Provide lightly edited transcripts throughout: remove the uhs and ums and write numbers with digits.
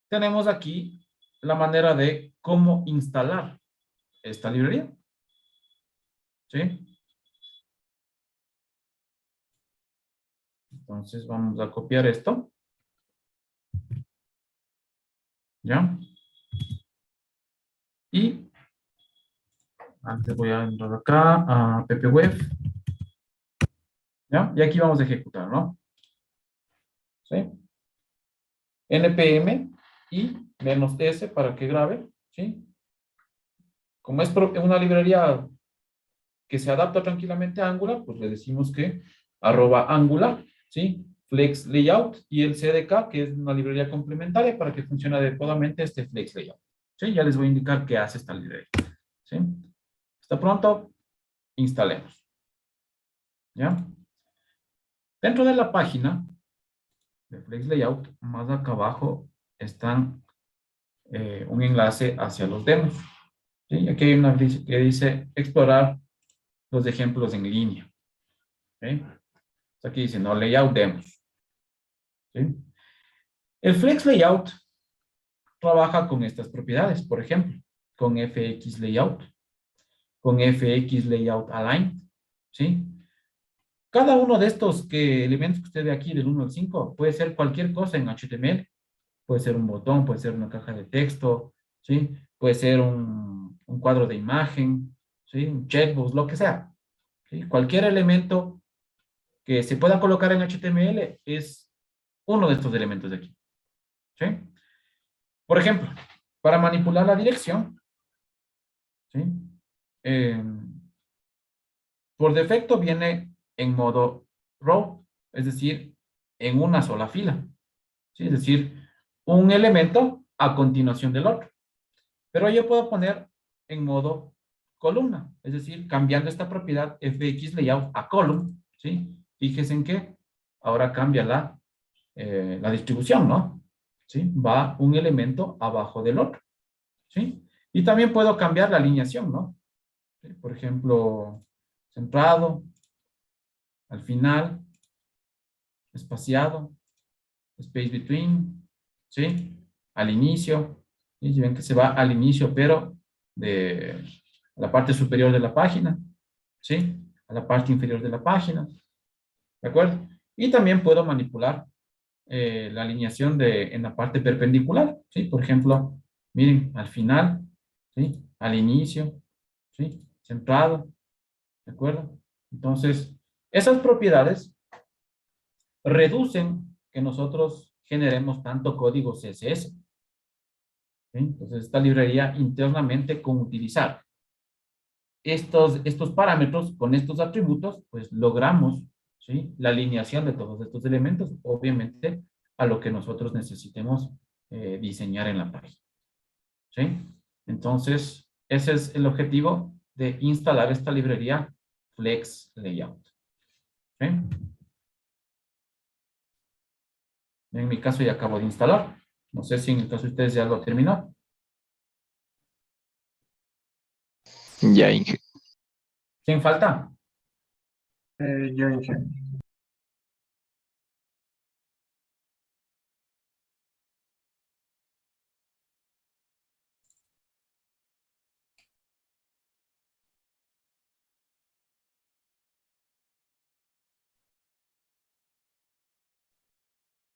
tenemos aquí la manera de cómo instalar esta librería. ¿Sí? Entonces vamos a copiar esto. ¿Ya? Y antes voy a entrar acá a ppweb. ¿Ya? Y aquí vamos a ejecutar, ¿no? ¿Sí? npm y -s para que grabe. ¿Sí? Como es una librería que se adapta tranquilamente a Angular, pues le decimos que @Angular, ¿sí? Flex Layout y el CDK, que es una librería complementaria para que funcione adecuadamente este Flex Layout. ¿Sí? Ya les voy a indicar qué hace esta librería. ¿Sí? Está pronto, instalemos. ¿Ya? Dentro de la página de Flex Layout, más acá abajo están un enlace hacia los demos. ¿Sí? Aquí hay una que dice explorar los ejemplos en línea. ¿Sí? Aquí dice, no, layout demos. ¿Sí? El Flex Layout trabaja con estas propiedades, por ejemplo, con FX Layout, con FX Layout Align, ¿sí? Cada uno de estos elementos que usted ve aquí, del 1 al 5, puede ser cualquier cosa en HTML. Puede ser un botón, puede ser una caja de texto, ¿sí? Puede ser un cuadro de imagen, ¿sí? Un checkbox, lo que sea. ¿Sí? Cualquier elemento que se pueda colocar en HTML es uno de estos elementos de aquí. ¿Sí? Por ejemplo, para manipular la dirección, ¿sí? Eh, por defecto viene en modo row, es decir, en una sola fila. ¿Sí? Es decir, un elemento a continuación del otro. Pero yo puedo poner en modo columna, es decir, cambiando esta propiedad FX Layout a column, ¿sí? Fíjense en que ahora cambia la distribución, ¿no? ¿Sí? Va un elemento abajo del otro, ¿sí? Y también puedo cambiar la alineación, ¿no? ¿Sí? Por ejemplo, centrado, al final, espaciado, space between, ¿sí? Al inicio, ¿sí? Si ven que se va al inicio, pero de la parte superior de la página, ¿sí? A la parte inferior de la página, ¿de acuerdo? Y también puedo manipular la alineación en la parte perpendicular, ¿sí? Por ejemplo, miren, al final, ¿sí? Al inicio, ¿sí? Centrado, ¿de acuerdo? Entonces, esas propiedades reducen que nosotros generemos tanto código CSS. ¿Sí? Entonces, esta librería internamente con utilizar estos parámetros con estos atributos, pues logramos, ¿sí? La alineación de todos estos elementos, obviamente, a lo que nosotros necesitemos diseñar en la página. ¿Sí? Entonces, ese es el objetivo de instalar esta librería Flex Layout. ¿Sí? En mi caso ya acabo de instalar. No sé si en el caso de ustedes ya lo terminó. Ya, Inge. ¿Quién falta? Yo, Inge.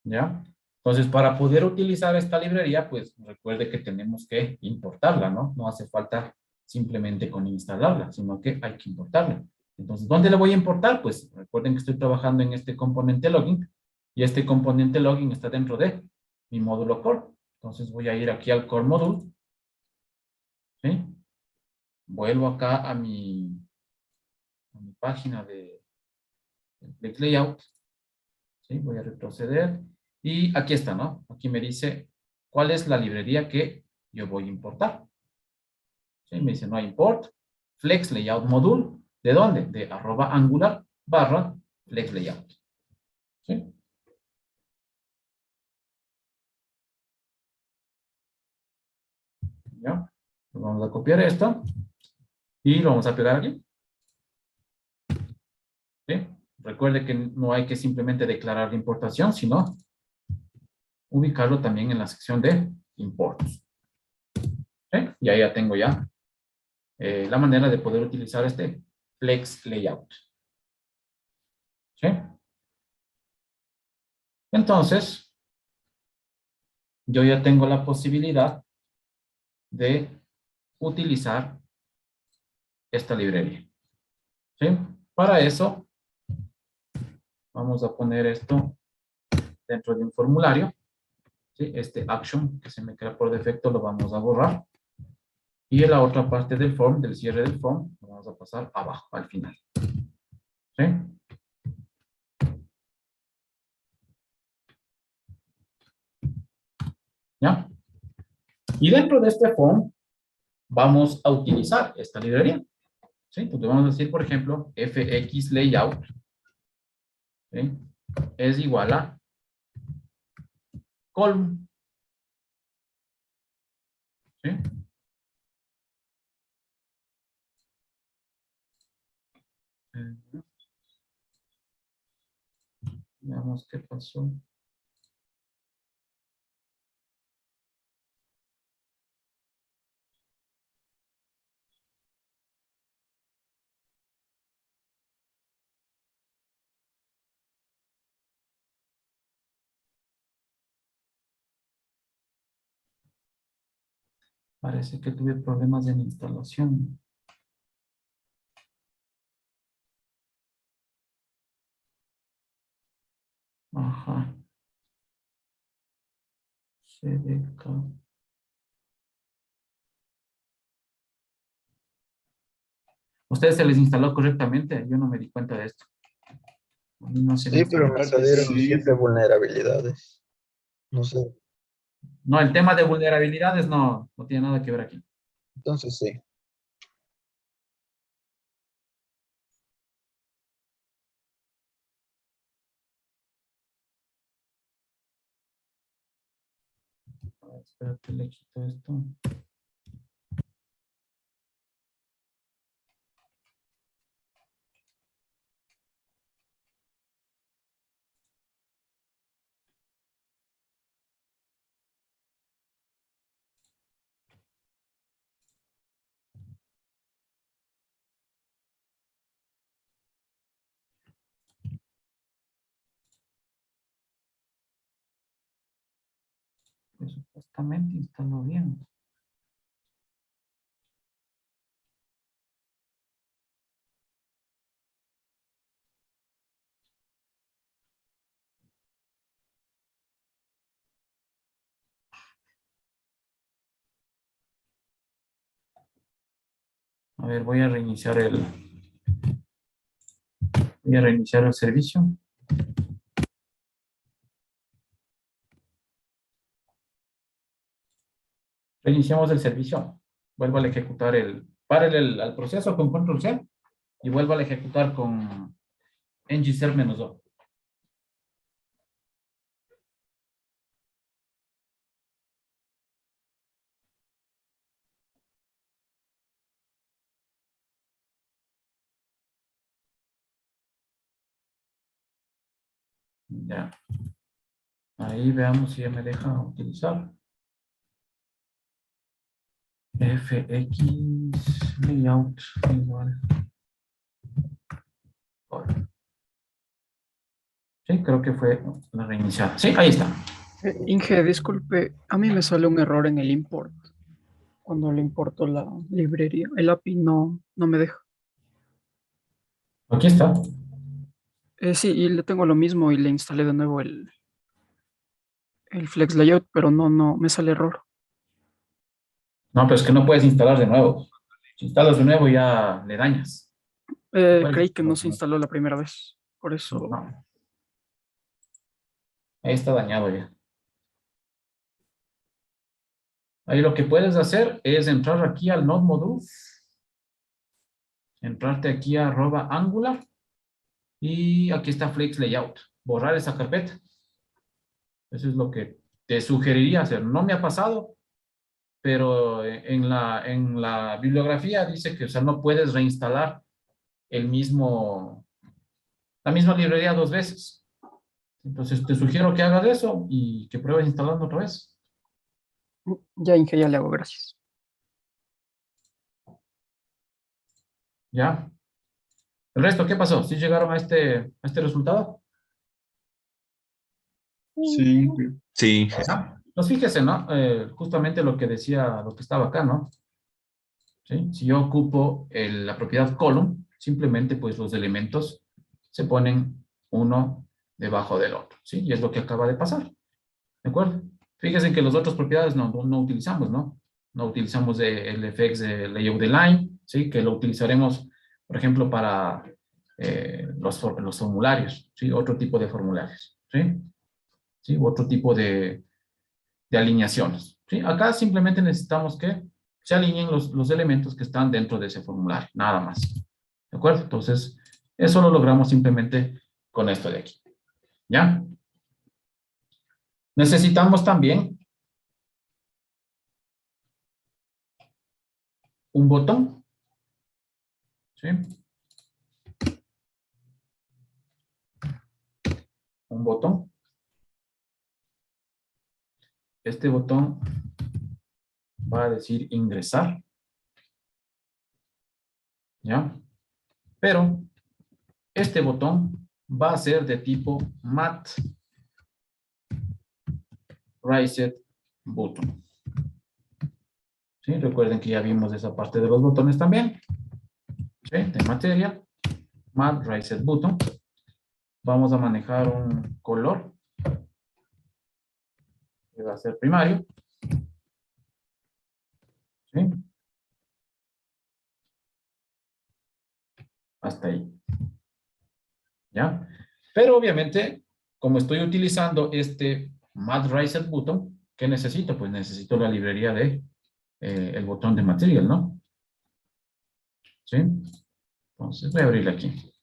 ¿Ya? Entonces, para poder utilizar esta librería, pues recuerde que tenemos que importarla, ¿no? No hace falta simplemente con instalarla, sino que hay que importarla. Entonces, ¿dónde la voy a importar? Pues recuerden que estoy trabajando en este componente login y este componente login está dentro de mi módulo core. Entonces, voy a ir aquí al core module, ¿sí? Vuelvo acá a mi página de Flex Layout, ¿sí? Voy a retroceder y aquí está, ¿no? Aquí me dice cuál es la librería que yo voy a importar. ¿Sí? Me dice no hay import, Flex Layout Module. ¿De dónde? De @Angular /Flex Layout. ¿Sí? ¿Ya? Pues vamos a copiar esto y lo vamos a pegar aquí. ¿Sí? Recuerde que no hay que simplemente declarar la importación, sino ubicarlo también en la sección de imports. ¿Sí? Y ahí ya tengo ya la manera de poder utilizar este flex layout. ¿Sí? Entonces, yo ya tengo la posibilidad de utilizar esta librería. ¿Sí? Para eso, vamos a poner esto dentro de un formulario. ¿Sí? Este action que se me crea por defecto lo vamos a borrar. Y en la otra parte del form, del cierre del form, lo vamos a pasar abajo, al final. ¿Sí? ¿Ya? Y dentro de este form, vamos a utilizar esta librería. ¿Sí? Entonces vamos a decir, por ejemplo, fxlayout, ¿sí? Es igual a column. ¿Sí? Veamos qué pasó. Parece que tuve problemas en instalación. Ajá. CDK. ¿Ustedes se les instaló correctamente? Yo no me di cuenta de esto. A mí no se me Sí, pero instaló. me salieron siete vulnerabilidades. No sé. No, el tema de vulnerabilidades no tiene nada que ver aquí. Entonces sí. A ver, espérate, le quito esto. Pues supuestamente instaló bien. A ver, voy a reiniciar el servicio. Reiniciamos el servicio. Vuelvo a ejecutar párele al proceso con control C y vuelvo a ejecutar con ngser-o. Ya. Ahí veamos si ya me deja utilizar. FX layout igual. Sí, creo que fue la reiniciada. Sí, ahí está. Inge, disculpe, a mí me sale un error en el import. Cuando le importo la librería, el API no me deja. Aquí está. Sí, y le tengo lo mismo y le instalé de nuevo el Flex Layout, pero no, me sale error. No, pero es que no puedes instalar de nuevo. Si instalas de nuevo ya le dañas. No puedes Creí que no instalar se de nuevo. instaló la primera vez, por eso. No, ahí está dañado ya. Ahí lo que puedes hacer es entrar aquí al Node Modules, entrarte aquí a @angular y aquí está Flex Layout. Borrar esa carpeta. Eso es lo que te sugeriría hacer. No me ha pasado, pero en la bibliografía dice que, o sea, no puedes reinstalar la misma librería dos veces. Entonces te sugiero que hagas eso y que pruebes instalando otra vez. Ya, Inge, ya le hago, gracias. ¿Ya? ¿El resto qué pasó? ¿Sí llegaron a este resultado? Sí. Sí. ¿Ya? Pues fíjese, ¿no? Justamente lo que decía, lo que estaba acá, ¿no? ¿Sí? Si yo ocupo la propiedad column, simplemente pues los elementos se ponen uno debajo del otro, ¿sí? Y es lo que acaba de pasar, ¿de acuerdo? Fíjense que las otras propiedades no utilizamos, ¿no? No utilizamos el FX de layout de line, ¿sí? Que lo utilizaremos, por ejemplo, para los formularios, ¿sí? Otro tipo de formularios, ¿sí? ¿Sí? Otro tipo de alineaciones, ¿sí? Acá simplemente necesitamos que se alineen los elementos que están dentro de ese formulario, nada más, ¿de acuerdo? Entonces, eso lo logramos simplemente con esto de aquí, ¿ya? Necesitamos también un botón, ¿sí? Un botón. Este botón va a decir ingresar, ¿ya? Pero este botón va a ser de tipo mat reset button. ¿Sí? Recuerden que ya vimos esa parte de los botones también. ¿Sí? De materia, mat reset button. Vamos a manejar un color que va a ser primario. ¿Sí? Hasta ahí. ¿Ya? Pero obviamente, como estoy utilizando este mat reset button, ¿qué necesito? Pues necesito la librería de el botón de material, ¿no? ¿Sí? Entonces voy a abrirle aquí.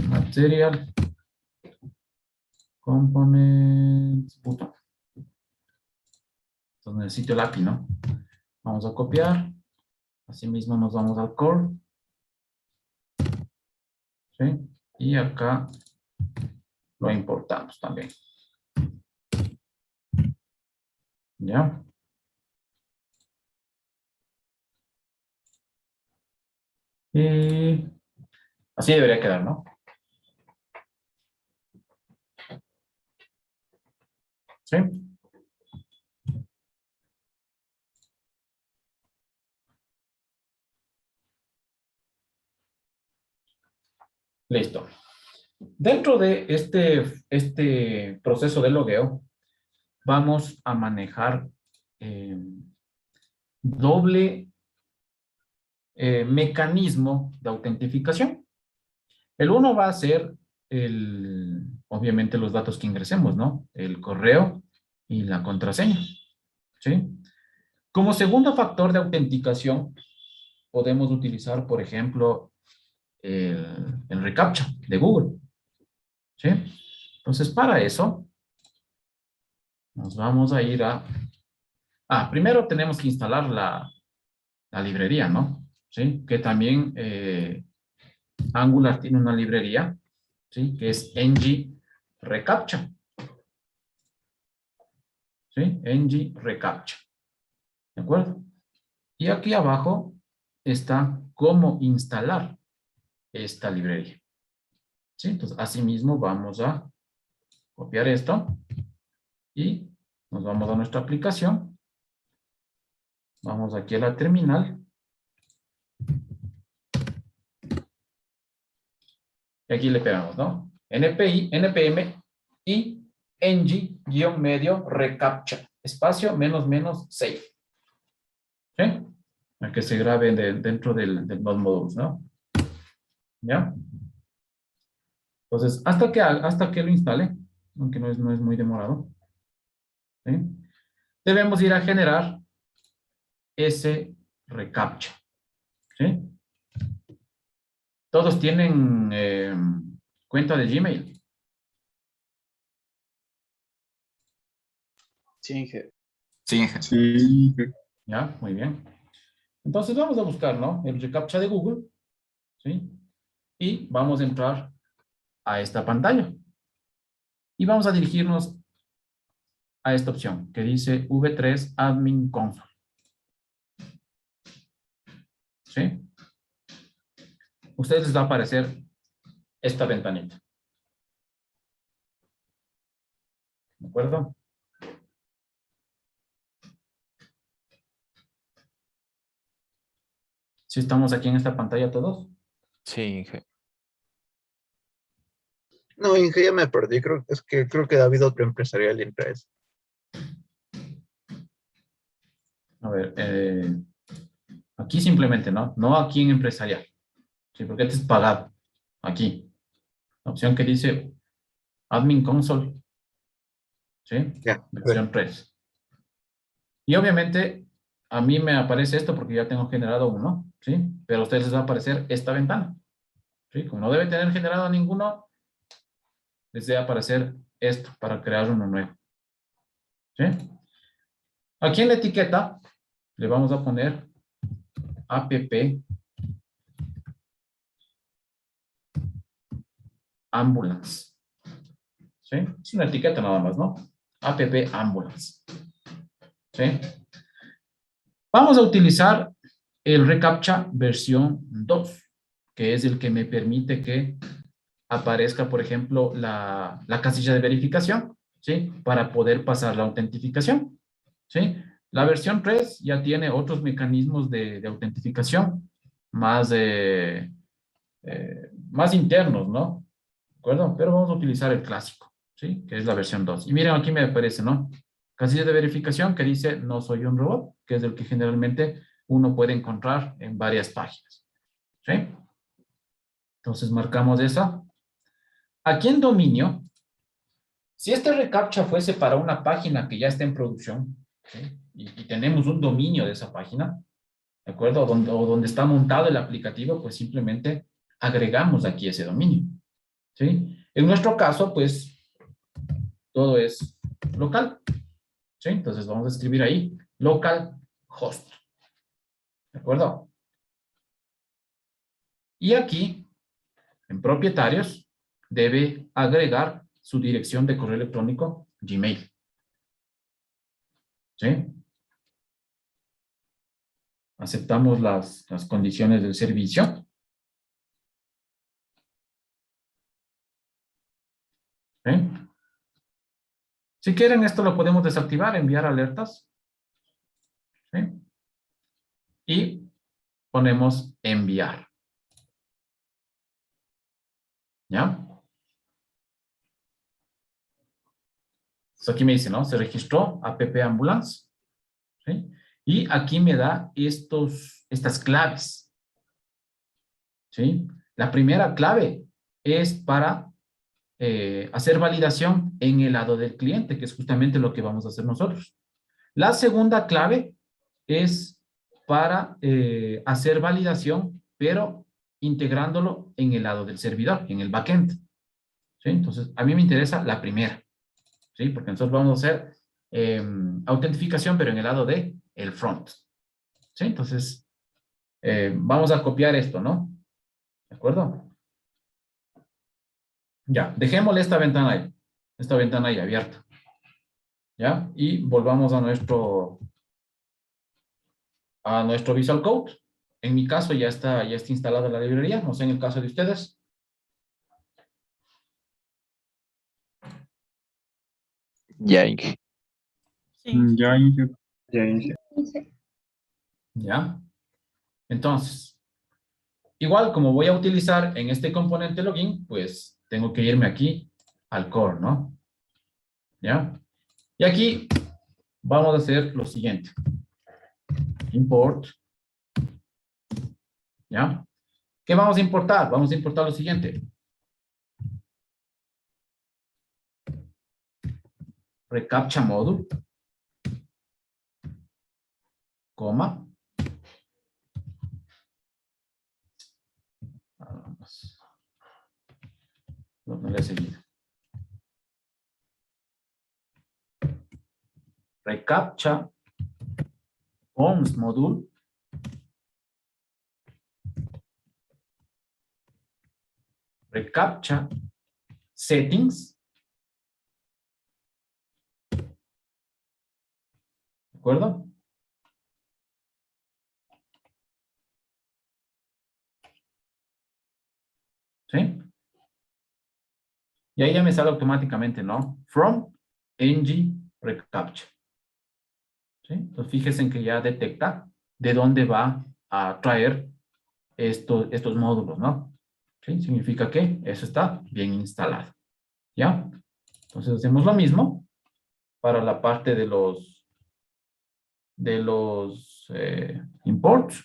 Material components button. Entonces necesito el API, ¿no? Vamos a copiar. Asimismo nos vamos al core. ¿Sí? Y acá lo importamos también. ¿Ya? Y así debería quedar, ¿no? ¿Sí? Listo. Dentro de este proceso de logueo, vamos a manejar doble mecanismo de autentificación. El uno va a ser obviamente los datos que ingresemos, ¿no? El correo y la contraseña, ¿sí? Como segundo factor de autenticación, podemos utilizar, por ejemplo, el reCAPTCHA de Google, ¿sí? Entonces, para eso, nos vamos a ir a... primero tenemos que instalar la librería, ¿no? ¿Sí? Que también Angular tiene una librería, ¿sí? Que es ng reCAPTCHA, ¿sí? ng reCAPTCHA, ¿de acuerdo? Y aquí abajo está cómo instalar esta librería, ¿sí? Entonces, asimismo vamos a copiar esto y nos vamos a nuestra aplicación. Vamos aquí a la terminal. Y aquí le pegamos, ¿no? npm y ng-medio reCAPTCHA, espacio, menos, save. ¿Sí? Para que se grabe dentro del node modules, ¿no? ¿Ya? Entonces, hasta que lo instale, aunque no es muy demorado, ¿sí? Debemos ir a generar ese reCAPTCHA, ¿sí? Todos tienen cuenta de Gmail. Sí, Inge. Sí, Sí. ¿Ya? Muy bien. Entonces vamos a buscar, ¿no? El reCAPTCHA de Google, ¿sí? Y vamos a entrar a esta pantalla. Y vamos a dirigirnos a esta opción que dice V3 Admin Console. ¿Sí? Ustedes les va a aparecer esta ventanita. ¿De acuerdo? ¿Sí estamos aquí en esta pantalla todos? Sí, Inge. No, Inge, ya me perdí. Creo que ha habido otro empresarial entre eso. A ver, aquí simplemente, ¿no? No aquí en empresarial. Sí, porque este es pagado. Aquí. La opción que dice Admin Console. ¿Sí? Ya. Versión 3. Y obviamente a mí me aparece esto porque ya tengo generado uno. ¿Sí? Pero a ustedes les va a aparecer esta ventana. ¿Sí? Como no debe tener generado ninguno, les debe aparecer esto para crear uno nuevo. ¿Sí? Aquí en la etiqueta le vamos a poner app ambulance. ¿Sí? Es una etiqueta nada más, ¿no? App ambulance. ¿Sí? Vamos a utilizar el reCAPTCHA versión 2, que es el que me permite que aparezca, por ejemplo, la casilla de verificación, ¿sí? Para poder pasar la autentificación, ¿sí? La versión 3 ya tiene otros mecanismos de autentificación más, más internos, ¿no? ¿De acuerdo? Pero vamos a utilizar el clásico, ¿sí? Que es la versión 2. Y miren, aquí me aparece, ¿no? Casilla de verificación que dice no soy un robot, que es el que generalmente uno puede encontrar en varias páginas, ¿sí? Entonces marcamos esa. Aquí en dominio, si este reCAPTCHA fuese para una página que ya está en producción, ¿sí? Y tenemos un dominio de esa página, ¿de acuerdo? O donde está montado el aplicativo, pues simplemente agregamos aquí ese dominio, ¿sí? En nuestro caso, pues todo es local, ¿sí? Entonces vamos a escribir ahí localhost, ¿de acuerdo? Y aquí, en propietarios, debe agregar su dirección de correo electrónico Gmail, ¿sí? Aceptamos las condiciones del servicio, ¿sí? Si quieren, esto lo podemos desactivar, enviar alertas, ¿sí? Y ponemos enviar, ¿ya? Entonces aquí me dice, ¿no? Se registró app ambulance, ¿sí? Y aquí me da estas claves, ¿sí? La primera clave es para hacer validación en el lado del cliente, que es justamente lo que vamos a hacer nosotros. La segunda clave es para hacer validación, pero integrándolo en el lado del servidor, en el backend, ¿sí? Entonces, a mí me interesa la primera, ¿sí? Porque nosotros vamos a hacer autentificación, pero en el lado de el front, ¿sí? Entonces, vamos a copiar esto, ¿no? ¿De acuerdo? Ya, dejémosle esta ventana ahí abierta, ¿ya? Y volvamos a nuestro Visual Code. En mi caso ya está instalada la librería, no sé en el caso de ustedes. Ya, Inge. Sí. Ya, Inge. Ya, Inge. ¿Ya? Entonces, igual como voy a utilizar en este componente login, pues tengo que irme aquí al core, ¿no? ¿Ya? Y aquí vamos a hacer lo siguiente. Import. ¿Ya? ¿Qué vamos a importar? Vamos a importar lo siguiente. reCAPTCHA module, coma. No le he seguido. reCAPTCHA forms module, reCAPTCHA settings, acuerdo? ¿Sí? Y ahí ya me sale automáticamente, ¿no? From ng reCAPTCHA. ¿Sí? Entonces, fíjense en que ya detecta de dónde va a traer estos módulos, ¿no? ¿Sí? Significa que eso está bien instalado. ¿Ya? Entonces, hacemos lo mismo para la parte de los imports.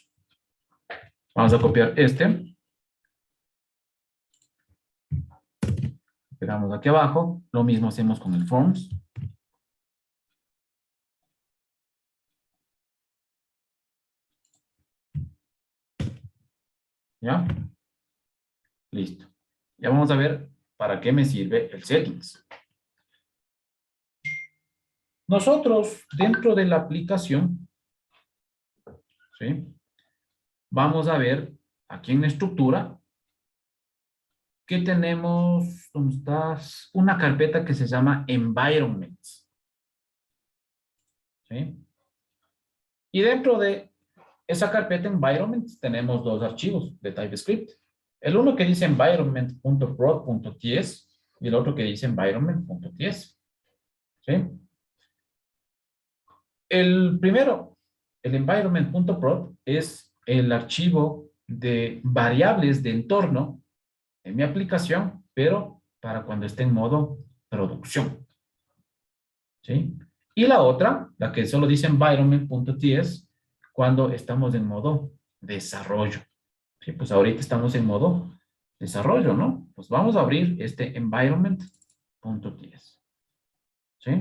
Vamos a copiar este. Pegamos aquí abajo. Lo mismo hacemos con el forms. ¿Ya? Listo. Ya vamos a ver para qué me sirve el settings. Nosotros, dentro de la aplicación, ¿sí? Vamos a ver aquí en la estructura que tenemos, ¿dónde estás? Una carpeta que se llama Environments. ¿Sí? Y dentro de esa carpeta Environments tenemos dos archivos de TypeScript. El uno que dice environment.prod.ts y el otro que dice environment.ts. ¿Sí? El primero, el environment.prod, es el archivo de variables de entorno en mi aplicación, pero para cuando esté en modo producción. ¿Sí? Y la otra, la que solo dice environment.ts, cuando estamos en modo desarrollo. ¿Sí? Pues ahorita estamos en modo desarrollo, ¿no? Pues vamos a abrir este environment.ts. ¿Sí?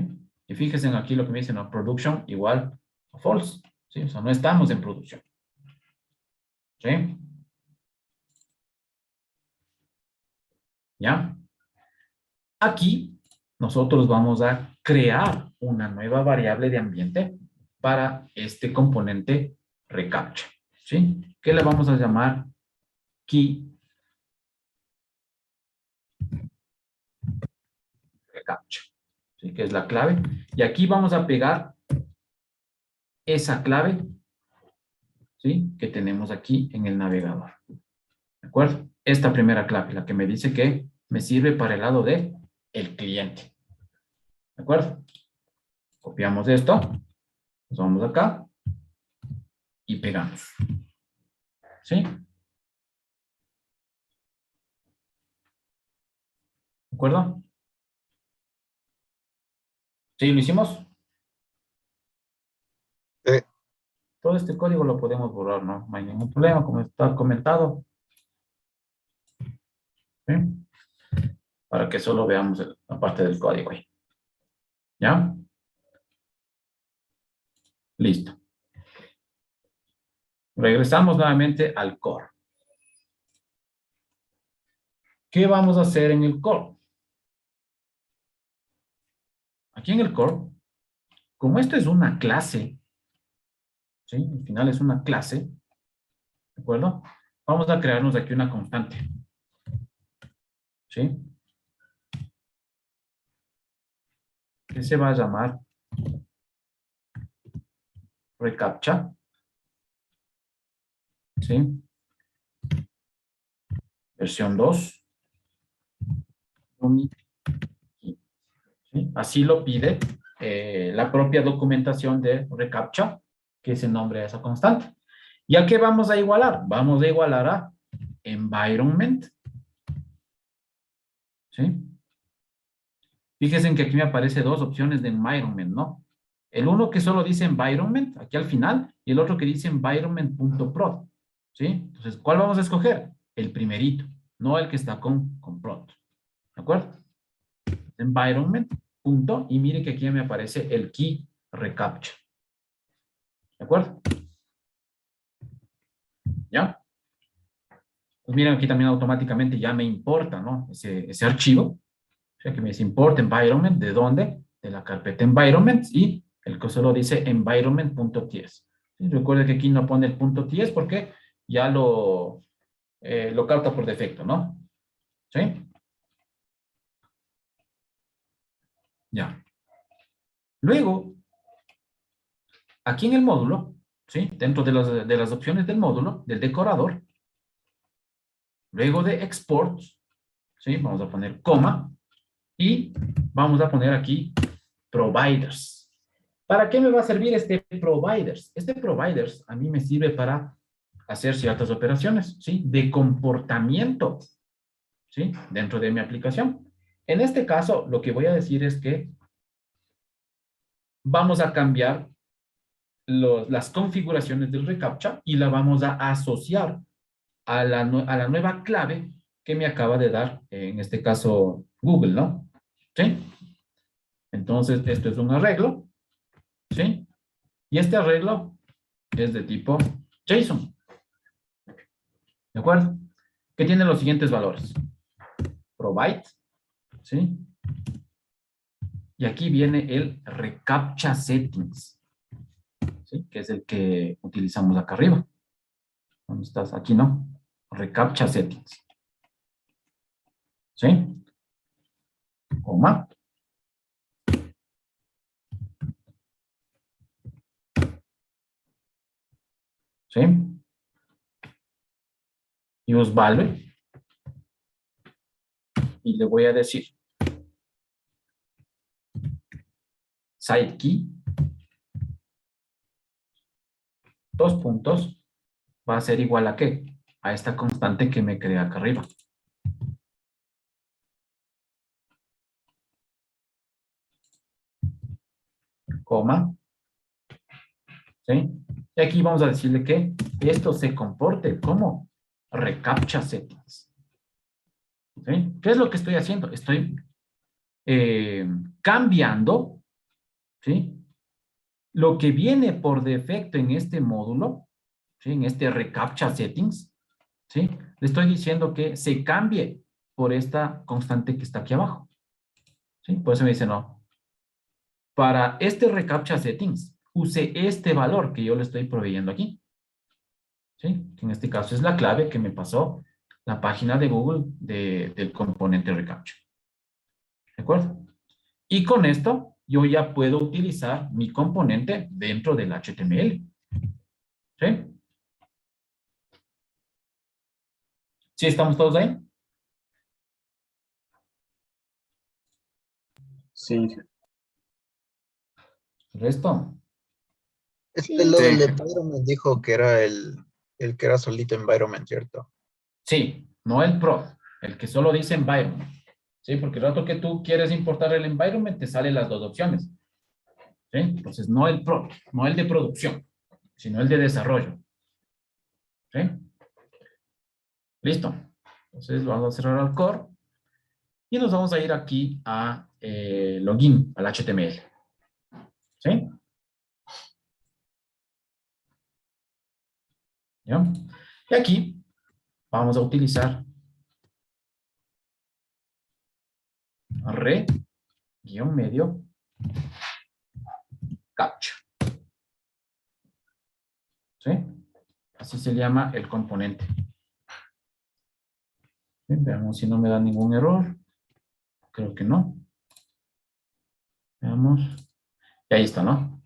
Y fíjense aquí lo que me dice, ¿no? Production igual a false. ¿Sí? O sea, no estamos en producción. ¿Sí? ¿Ya? Aquí nosotros vamos a crear una nueva variable de ambiente para este componente reCAPTCHA. ¿Sí? ¿Qué le vamos a llamar? Key reCAPTCHA. ¿Sí? Que es la clave. Y aquí vamos a pegar esa clave, ¿sí? Que tenemos aquí en el navegador. ¿De acuerdo? Esta primera clave, la que me dice que me sirve para el lado de el cliente. ¿De acuerdo? Copiamos esto, nos vamos acá y pegamos. ¿Sí? ¿De acuerdo? ¿Sí lo hicimos? Sí. Todo este código lo podemos borrar, ¿no? No hay ningún problema, como está comentado. ¿Sí? Para que solo veamos la parte del código ahí. ¿Ya? Listo. Regresamos nuevamente al core. ¿Qué vamos a hacer en el core? Aquí en el core, como esto es una clase, ¿sí? Al final es una clase, ¿de acuerdo? Vamos a crearnos aquí una constante. ¿Sí? Que se va a llamar reCAPTCHA. ¿Sí? Versión 2. ¿Sí? Así lo pide la propia documentación de reCAPTCHA, que es el nombre de esa constante. ¿Y a qué vamos a igualar? Vamos a igualar a environment. ¿Sí? Fíjense que aquí me aparece dos opciones de environment, ¿no? El uno que solo dice environment, aquí al final, y el otro que dice environment.prod. ¿Sí? Entonces, ¿cuál vamos a escoger? El primerito, no el que está con prod. ¿De acuerdo? Environment, punto, y mire que aquí me aparece el key reCAPTCHA. ¿De acuerdo? ¿Ya? Pues miren, aquí también automáticamente ya me importa, ¿no? Ese archivo. O sea, que me dice import environment. ¿De dónde? De la carpeta environments y el que solo dice environment.ts. ¿Sí? Recuerden que aquí no pone el .ts porque ya lo capta por defecto, ¿no? ¿Sí? Ya. Luego, aquí en el módulo, ¿sí? Dentro de las opciones del módulo, del decorador, luego de export, ¿sí? Vamos a poner coma y vamos a poner aquí providers. ¿Para qué me va a servir este providers? Este providers a mí me sirve para hacer ciertas operaciones, ¿sí? De comportamiento, ¿sí? Dentro de mi aplicación. En este caso, lo que voy a decir es que vamos a cambiar las configuraciones del reCAPTCHA y la vamos a asociar a la nueva clave que me acaba de dar, en este caso, Google, ¿no? ¿Sí? Entonces, esto es un arreglo, ¿sí? Y este arreglo es de tipo JSON. ¿De acuerdo? Que tiene los siguientes valores. Provide, ¿sí? Y aquí viene el reCAPTCHA settings, ¿sí? Que es el que utilizamos acá arriba. ¿Dónde estás? Aquí no. reCAPTCHA settings. ¿Sí? Coma. ¿Sí? Use value. Y le voy a decir side key, dos puntos, va a ser igual a ¿qué? A esta constante que me creé acá arriba. Coma. ¿Sí? Y aquí vamos a decirle que esto se comporte como reCAPTCHA settings. ¿Sí? ¿Qué es lo que estoy haciendo? Estoy cambiando, ¿sí? Lo que viene por defecto en este módulo, ¿sí? En este reCAPTCHA settings, ¿sí? Le estoy diciendo que se cambie por esta constante que está aquí abajo. ¿Sí? Por eso me dice, no. Para este reCAPTCHA settings, use este valor que yo le estoy proveyendo aquí. ¿Sí? Que en este caso es la clave que me pasó la página de Google del componente reCAPTCHA. ¿De acuerdo? Y con esto yo ya puedo utilizar mi componente dentro del HTML. ¿Sí? ¿Sí estamos todos ahí? Sí, ¿El resto? Lo del Sí. environment dijo que era el que era solito environment, ¿cierto? Sí, no el pro, el que solo dice environment. Sí, porque el rato que tú quieres importar el environment te salen las dos opciones. ¿Sí? Entonces no el pro, no el de producción, sino el de desarrollo. ¿Sí? Listo. Entonces vamos a cerrar el core y nos vamos a ir aquí a login, al HTML. ¿Sí? ¿Ya? Y aquí vamos a utilizar re-medio captcha. ¿Sí? Así se llama el componente. ¿Sí? Veamos si no me da ningún error. Creo que no. Veamos. Y ahí está, ¿no?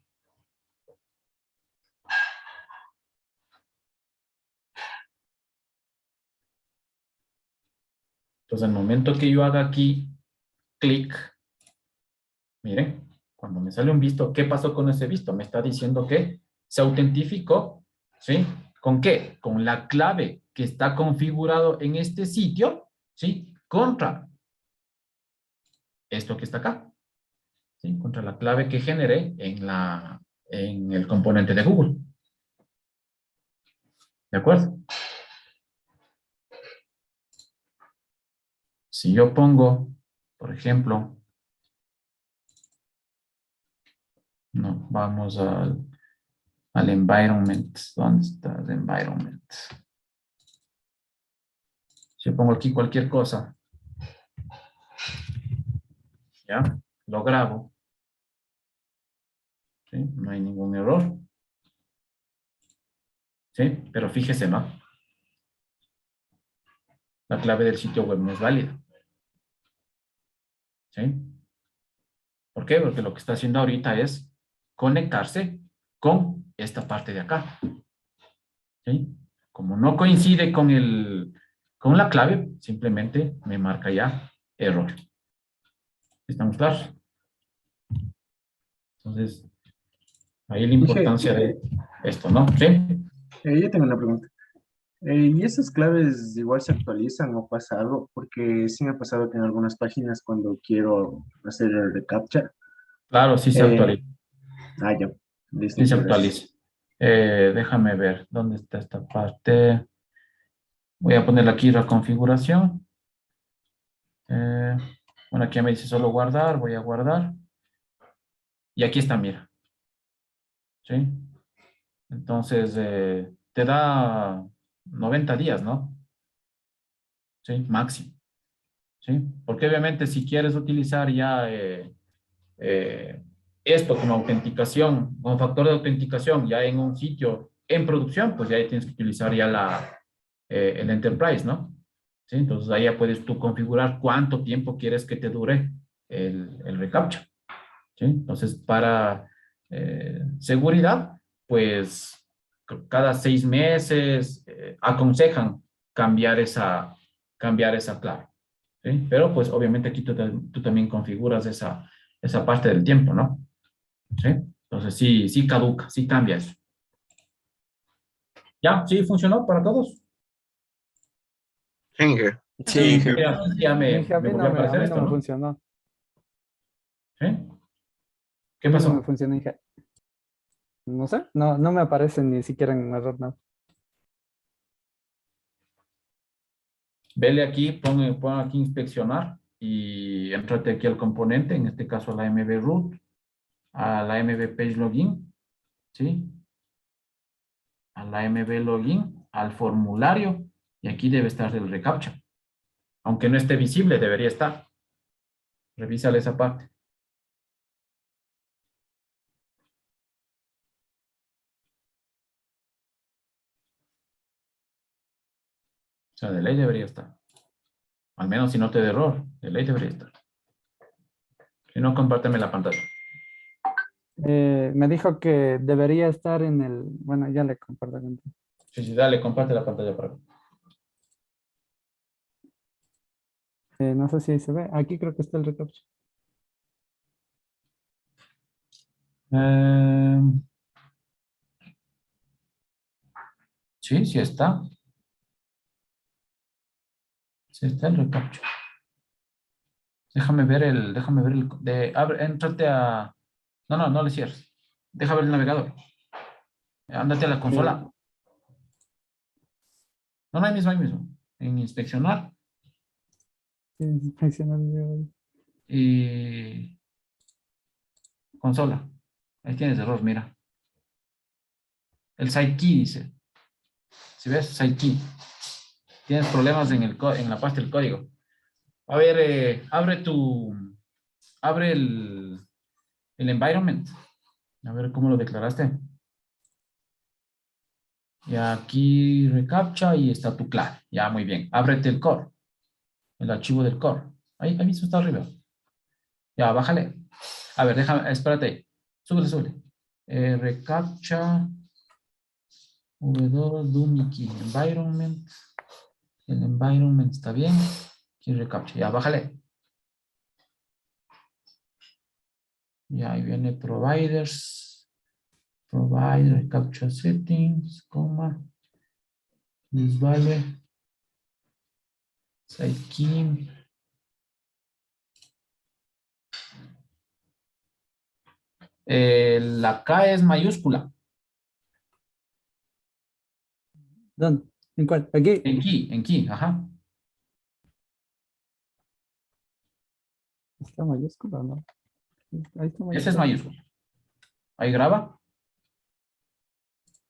Entonces, al momento que yo haga aquí clic, miren, cuando me sale un visto, ¿qué pasó con ese visto? Me está diciendo que se autentificó, ¿sí? ¿Con qué? Con la clave que está configurado en este sitio, ¿sí? Contra esto que está acá, ¿sí? Contra la clave que generé en el componente de Google. ¿De acuerdo? Si yo pongo, por ejemplo, no, vamos al environment. ¿Dónde está el environment? Si yo pongo aquí cualquier cosa, ¿ya? Lo grabo. ¿Sí? No hay ningún error. ¿Sí? Pero fíjese, ¿no? La clave del sitio web no es válida. ¿Sí? ¿Por qué? Porque lo que está haciendo ahorita es conectarse con esta parte de acá. ¿Sí? Como no coincide con la clave, simplemente me marca ya error. ¿Estamos claros? Entonces, ahí la importancia de esto, ¿no? ¿Sí? Yo tengo una pregunta. ¿Y esas claves igual se actualizan o pasa algo? Porque sí me ha pasado que en algunas páginas cuando quiero hacer el reCAPTCHA, Claro, sí se eh, actualiza. ya, listo, Sí se muchas gracias. actualiza. Déjame ver, ¿dónde está esta parte? Voy a ponerle aquí la configuración. Eh, bueno, aquí me dice solo guardar, voy a guardar. Y aquí está, mira. ¿Sí? Entonces, te da 90 días, ¿no? Sí, máximo. ¿Sí? Porque obviamente si quieres utilizar ya eh, esto como autenticación, como factor de autenticación ya en un sitio en producción, pues ya ahí tienes que utilizar ya el Enterprise, ¿no? ¿Sí? Entonces ahí ya puedes tú configurar cuánto tiempo quieres que te dure el reCAPTCHA. ¿Sí? Entonces, para seguridad, pues cada 6 meses aconsejan cambiar cambiar esa clave. ¿Sí? Pero pues obviamente aquí tú también configuras esa parte del tiempo, ¿no? ¿Sí? Entonces sí, sí caduca, sí cambia eso. ¿Ya? ¿Sí funcionó para todos? Sí, Inge. Sí, Inge. Mira, ya Dije, me volvió a a aparecer mí no esto, me ¿no? funcionó. ¿Sí? A ¿Qué mí no me pasó? funcionó, dije, no sé, no me aparece ni siquiera en error, no. Vele aquí, pon aquí inspeccionar y entrate aquí al componente, en este caso a la MB root, a la MB page login, ¿sí? A la MB login, al formulario, y aquí debe estar el reCAPTCHA. Aunque no esté visible, debería estar. Revísale esa parte. O sea, de ley debería estar. Al menos si no te da error, de ley debería estar. Si no, compárteme la pantalla. Me dijo que debería estar en el, bueno, ya le comparto. Sí, sí, dale, comparte la pantalla para ver. No sé si se ve, aquí creo que está el recaptcha. Eh, sí, sí está. Sí está el reCAPTCHA. Éntrate a, no le cierres. Deja ver el navegador. Ándate a la consola. No, ahí mismo, ahí mismo. En inspeccionar y consola. Ahí tienes error, mira. El site key dice. Si ves, site key. Tienes problemas en la parte del código. A ver, abre el environment. A ver cómo lo declaraste. Y aquí reCAPTCHA y está tu clave. Ya, muy bien. Ábrete el core. El archivo del core. Ahí mismo está arriba. Ya, bájale. A ver, déjame, espérate ahí. Súbele. reCAPTCHA V2 Dummy Environment. El environment está bien. Aquí reCAPTCHA. Ya, bájale. Ya, ahí viene providers. Provider, capture settings, coma. Les vale. Site key. La K es mayúscula. ¿Dónde? ¿En cuál? Aquí. En key, ajá. ¿Está mayúscula o no? Ahí está Ese es mayúscula. mayúscula. Ahí graba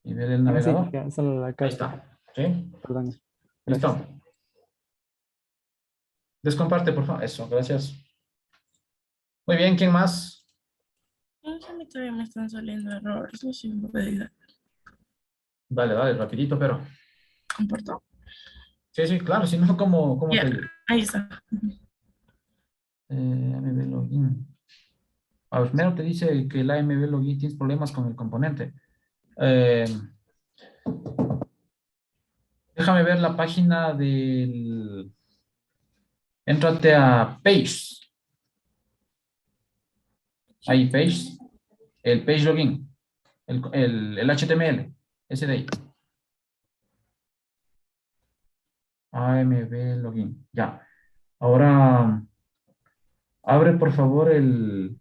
y ve el Ah, sí, navegador. ya, solo la Ahí casa. está. ¿Sí? Perdón. Gracias. Listo. Descomparte, por favor. Eso, gracias. Muy bien, ¿quién más? No sé, a mí todavía me están saliendo errores, no sé si me puede ayudar. Dale, rapidito, pero. ¿Comportó? Sí, sí, claro, si no, ¿cómo Ya, te digo? ahí está. MB login. A ver, primero te dice que el AMB login tienes problemas con el componente. Eh, déjame ver la página del... Éntrate a Page. Ahí, Page. El Page Login. El HTML. Ese de ahí. AMB Login. Ya. Ahora, abre por favor el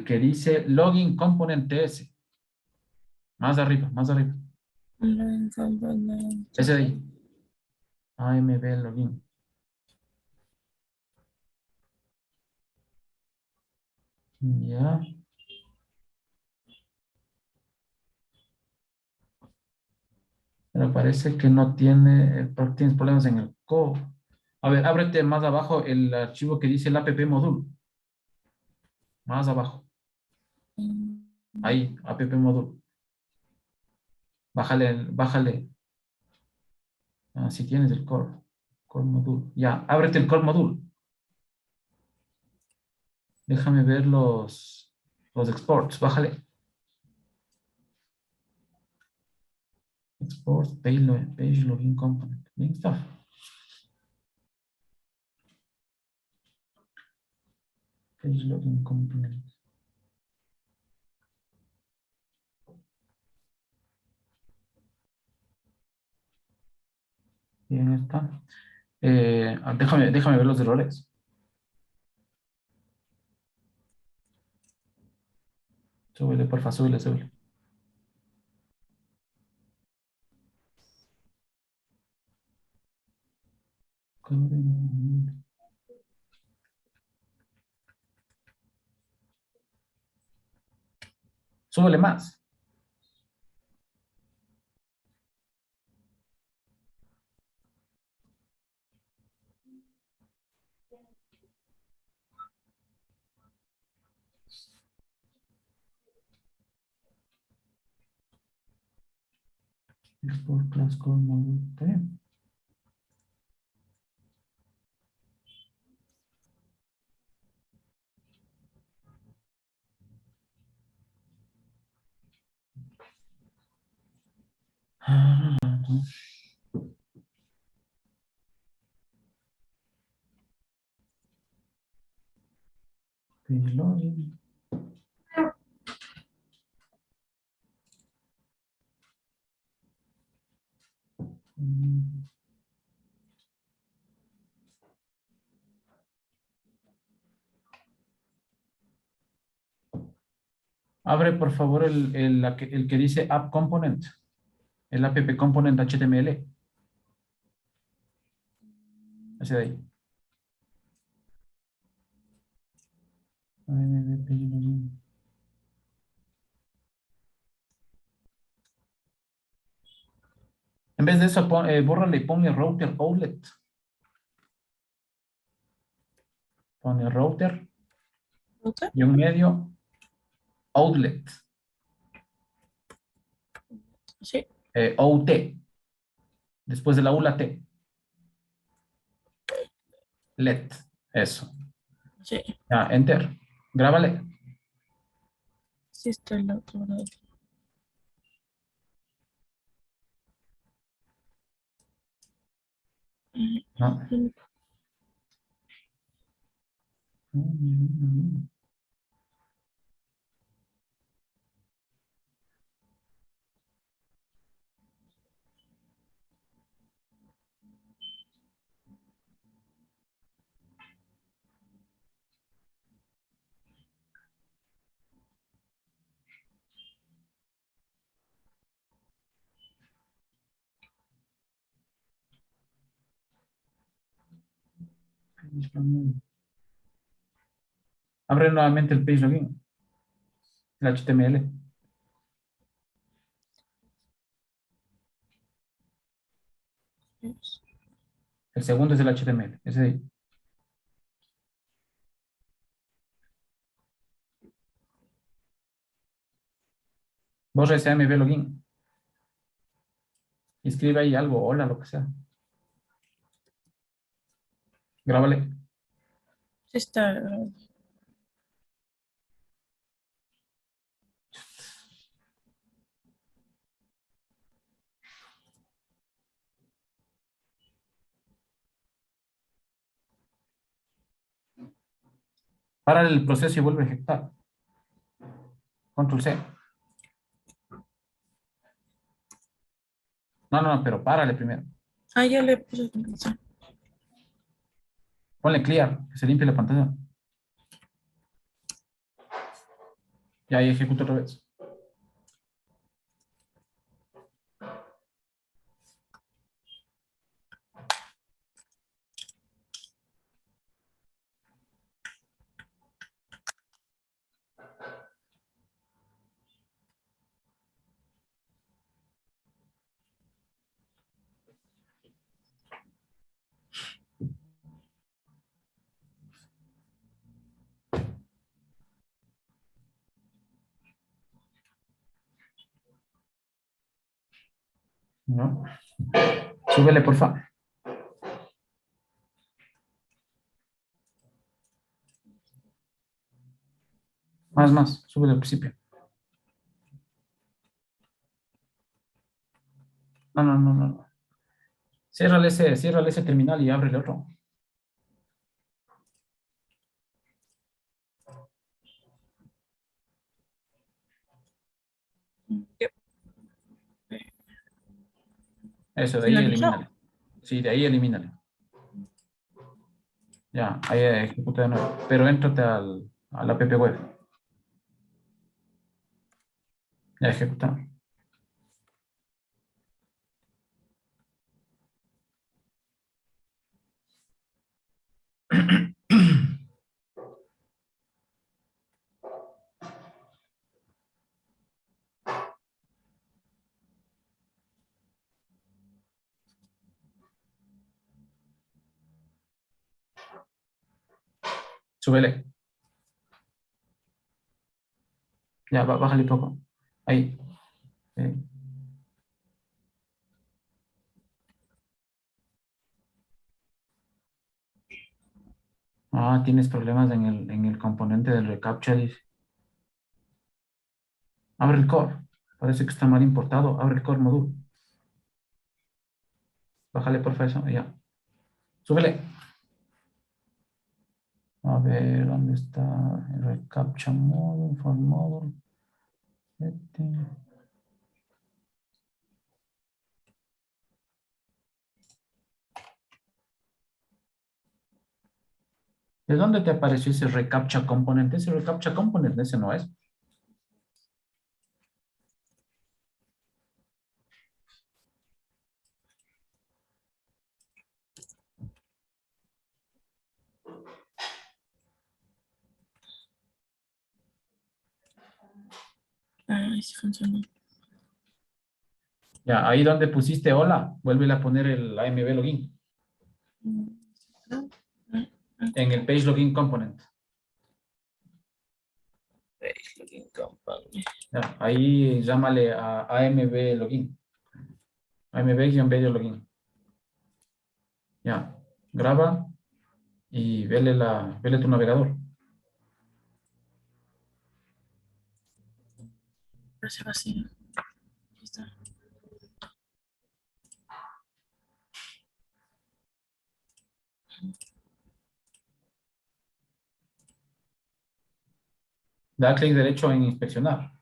que dice Login Component S. Más arriba, más arriba. Ese de ahí. AMB Login. Ya. Pero parece que no tiene, tienes problemas en el code. A ver, ábrete más abajo el archivo que dice el app module. Más abajo. Ahí, app module. Bájale, bájale. Ah, si tienes el core. Core module. Ya, ábrete el core module. Déjame ver los exports. Bájale. Exports, page login component. Bien está. Page login component. Bien está. Déjame ver los errores. Súbele, porfa, súbele, súbele. Súbele más. Export class core module. Está bien. Page login. Abre, por favor, el que dice App Component. El App Component HTML. Ese de ahí. En vez de eso, bórrale y ponle router outlet. Pone router y un medio outlet. Sí, OUT. Después de la U, la T. Let. Eso. sí. Ya, enter. Grábale. Sí, estoy loco, ¿verdad? No. Abre nuevamente el page login. El HTML. El segundo es el HTML. Ese de ahí. Borra ese AMB login. Y escribe ahí algo, hola, lo que sea. Grábale. Sí está. Para el proceso y vuelve a ejecutar. Control C. No, pero párale primero. Ah, ya le puse comenzar. Ponle clear, que se limpie la pantalla. Y ahí ejecuta otra vez. ¿No? Súbele, por favor. Más, súbele al principio. No. Ciérrale ese terminal y ábrele otro. Yep. Eso, de ahí ¿Finalizó? elimínale. Sí, de ahí elimínale. Ya, ahí ejecuta de nuevo. Pero éntrate a la app web. Ya ejecuta. Súbele. Ya, bájale un poco. Ahí. Ah, tienes problemas en el componente del reCAPTCHA, dice. Abre el core. Parece que está mal importado. Abre el core módulo. Bájale, porfa, eso. Ya. Súbele. A ver, ¿dónde está el reCAPTCHA módulo? For módulo. ¿De dónde te apareció ese reCAPTCHA component? Ese reCAPTCHA component, ese no es. Ah, sí funcionó. Ya, ahí donde pusiste hola, vuelve a poner el AMB login Ah, en el page login component. login company. Ya, ahí llámale a AMB login. AMB-medio login. Ya, graba y vele tu navegador. Parece vacío. Aquí está. Da clic derecho en inspeccionar.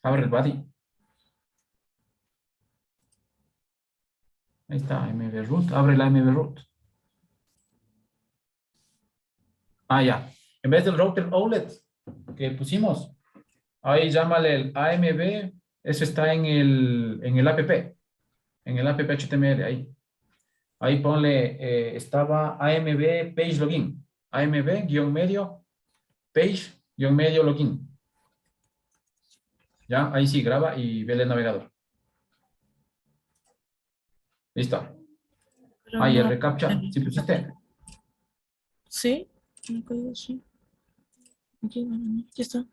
Abre el body. Ahí está, AMB root. Abre la AMB root. Ah, ya. En vez del router OLED que pusimos, ahí llámale el AMB. Eso está en el app. En el app HTML, ahí. Ahí ponle, estaba AMB page login. AMB-medio page-medio login. Ya, ahí sí, graba y ve el navegador. Listo. Pero Ahí el no. reCAPTCHA. ¿Sí pusiste? Sí, el código sí. Aquí, bueno, aquí está.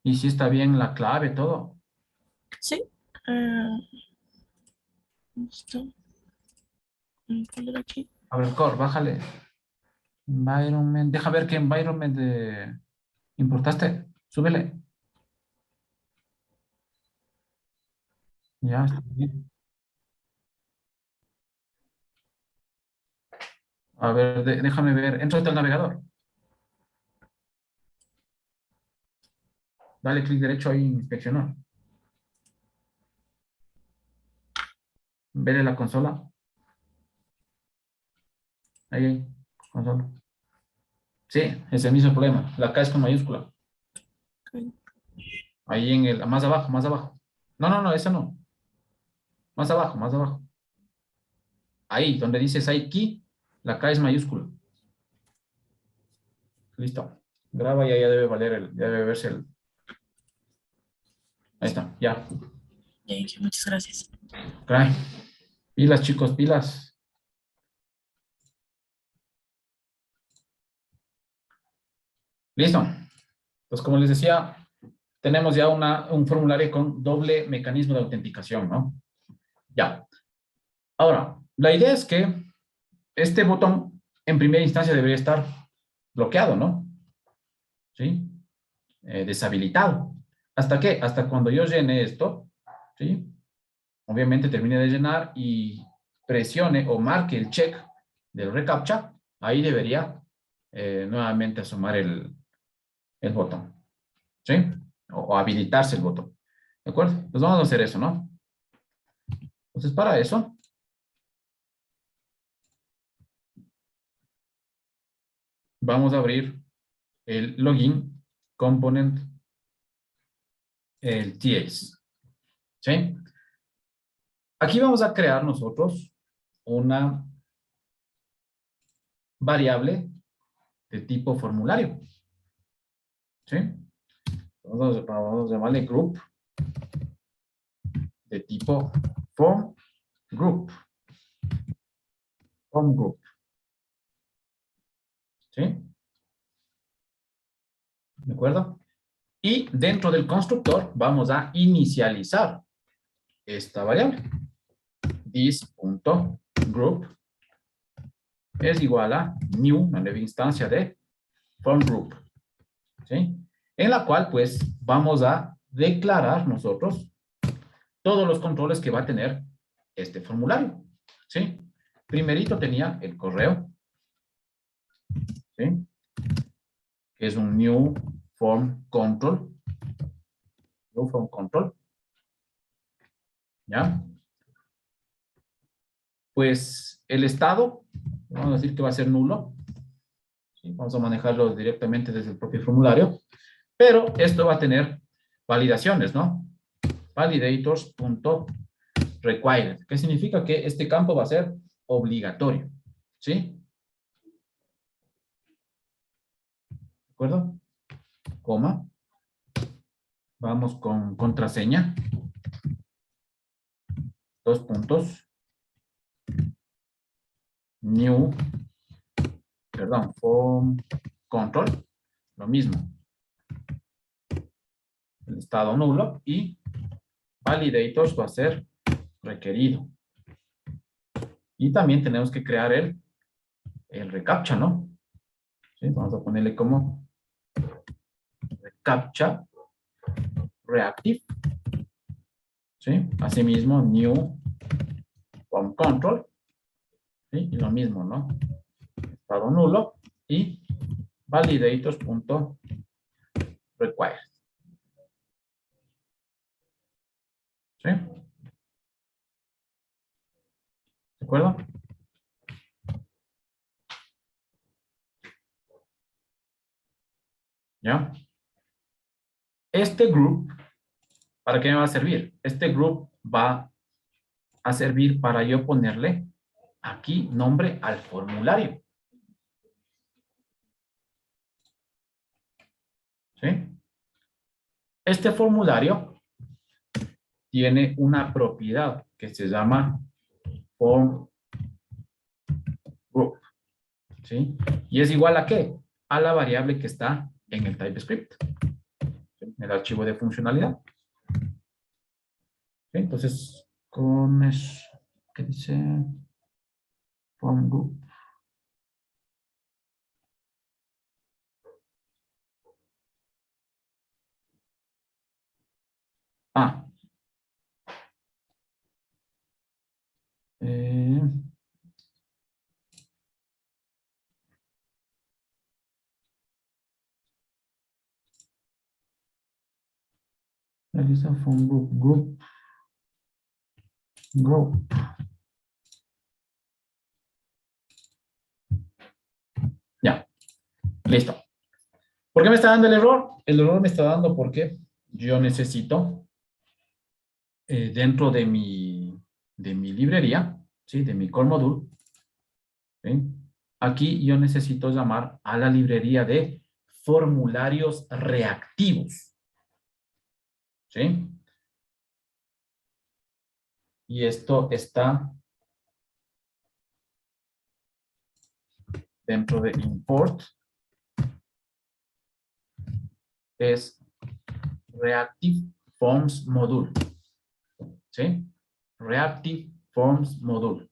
Y sí está bien la clave, todo. Sí. Ah, ¿dónde está? ¿Cuál era aquí? Abre el core, bájale. Environment. Deja ver qué environment importaste. Súbele. Ya, está bien. A ver, déjame ver. Entra al navegador. Dale clic derecho ahí, inspeccionar. Vele la consola. Ahí, consola. Sí, es el mismo problema. La K es con mayúscula. Ok. Ahí en el, más abajo, más abajo. No, no, no, esa no. Más abajo, más abajo. Ahí, donde dice Site Key, la K es mayúscula. Listo. Graba y ya debe valer ya debe verse el. Ahí está, ya. Ya, Inge, muchas gracias. Caray. Pilas, chicos, pilas. Listo. Pues como les decía, tenemos ya un formulario con doble mecanismo de autenticación, ¿no? Ya. Ahora, la idea es que este botón en primera instancia debería estar bloqueado, ¿no? ¿Sí? Deshabilitado. ¿Hasta qué? Hasta cuando yo llene esto, ¿sí? Obviamente termine de llenar y presione o marque el check del reCAPTCHA, ahí debería nuevamente asomar el botón, ¿sí? O habilitarse el botón, ¿de acuerdo? Pues vamos a hacer eso, ¿no? Entonces, para eso, vamos a abrir el login component, el TS, ¿sí? Aquí vamos a crear nosotros una variable de tipo formulario, ¿sí? Vamos a llamarle group de tipo form group. Form group. ¿Sí? ¿De acuerdo? Y dentro del constructor vamos a inicializar esta variable. This.group es igual a new, una nueva instancia de form group. ¿Sí? En la cual pues vamos a declarar nosotros todos los controles que va a tener este formulario. ¿Sí? Primerito tenía el correo. ¿Sí? Que es un new form control. New form control. ¿Ya? Pues el estado, vamos a decir que va a ser nulo. ¿Sí? Vamos a manejarlo directamente desde el propio formulario. Pero esto va a tener validaciones, ¿no? Validators.required, que significa que este campo va a ser obligatorio. ¿Sí? ¿De acuerdo? Coma. Vamos con contraseña. 2 puntos. New. Perdón, form control. Lo mismo. El estado nulo y validators va a ser requerido. Y también tenemos que crear el reCAPTCHA, ¿no? ¿Sí? Vamos a ponerle como reCAPTCHA reactive. ¿Sí? Asimismo, new form control. ¿Sí? Y lo mismo, ¿no? Estado nulo y validators.required. ¿Sí? ¿De acuerdo? ¿Ya? Este group, ¿para qué me va a servir? Este group va a servir para yo ponerle aquí nombre al formulario. ¿Sí? Este formulario tiene una propiedad que se llama form group. ¿Sí? Y es igual a ¿qué? A la variable que está en el TypeScript. ¿Sí? En el archivo de funcionalidad. ¿Sí? Entonces, con eso, ¿qué dice? Form group. Ah. Realiza from group. Ya, listo. ¿Por qué me está dando el error? El error me está dando porque yo necesito, dentro de mi librería, ¿sí? De mi core module, ¿sí? Aquí yo necesito llamar a la librería de formularios reactivos, ¿sí? Y esto está dentro de import, es Reactive Forms Module, ¿sí? Reactive Forms Module,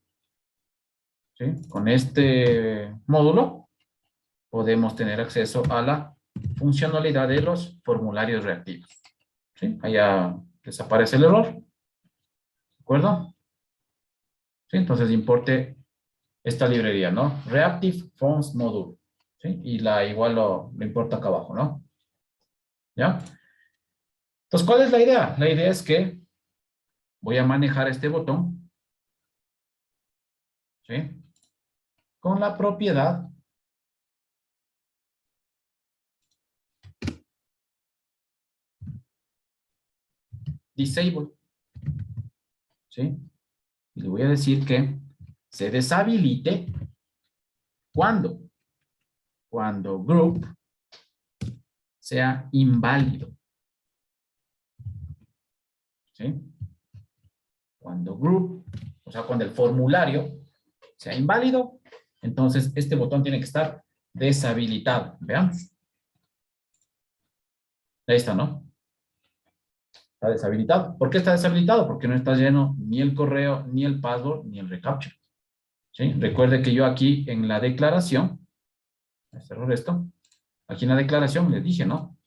¿sí? Con este módulo podemos tener acceso a la funcionalidad de los formularios reactivos, ¿sí? Allá desaparece el error, ¿de acuerdo? ¿Sí? Entonces importe esta librería, ¿no? Reactive Forms Module, ¿sí? Y igual lo importa acá abajo, ¿no? ¿Ya? Entonces, ¿cuál es la idea? La idea es que voy a manejar este botón, ¿sí? Con la propiedad disable, ¿sí? Y le voy a decir que se deshabilite cuando group sea inválido, ¿sí? Cuando group, o sea, cuando el formulario sea inválido, entonces este botón tiene que estar deshabilitado. Veamos. Ahí está, ¿no? Está deshabilitado. ¿Por qué está deshabilitado? Porque no está lleno ni el correo, ni el password, ni el reCAPTCHA. ¿Sí? Recuerde que yo aquí en la declaración, cerro esto, aquí en la declaración les dije, ¿no?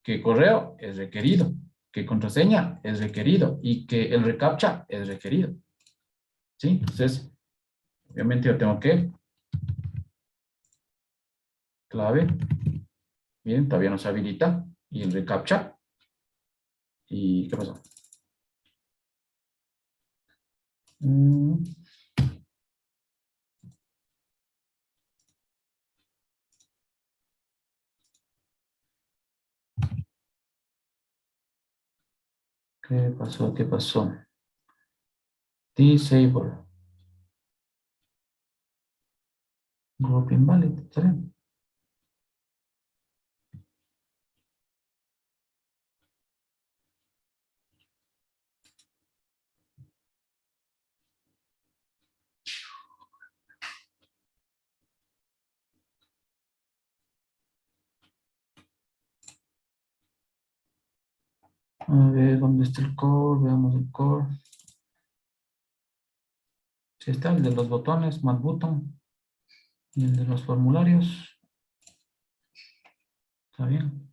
Que correo es requerido, que contraseña es requerido y que el reCAPTCHA es requerido. ¿Sí? Entonces, obviamente yo tengo que clave, miren, todavía no se habilita, y el reCAPTCHA. ¿Y qué pasó? ¿Qué pasó? ¿Qué pasó? Disable. Group invalid. ¿Sale? A ver, ¿dónde está el core? Veamos el core. Sí está, el de los botones, más button. Y el de los formularios. Está bien.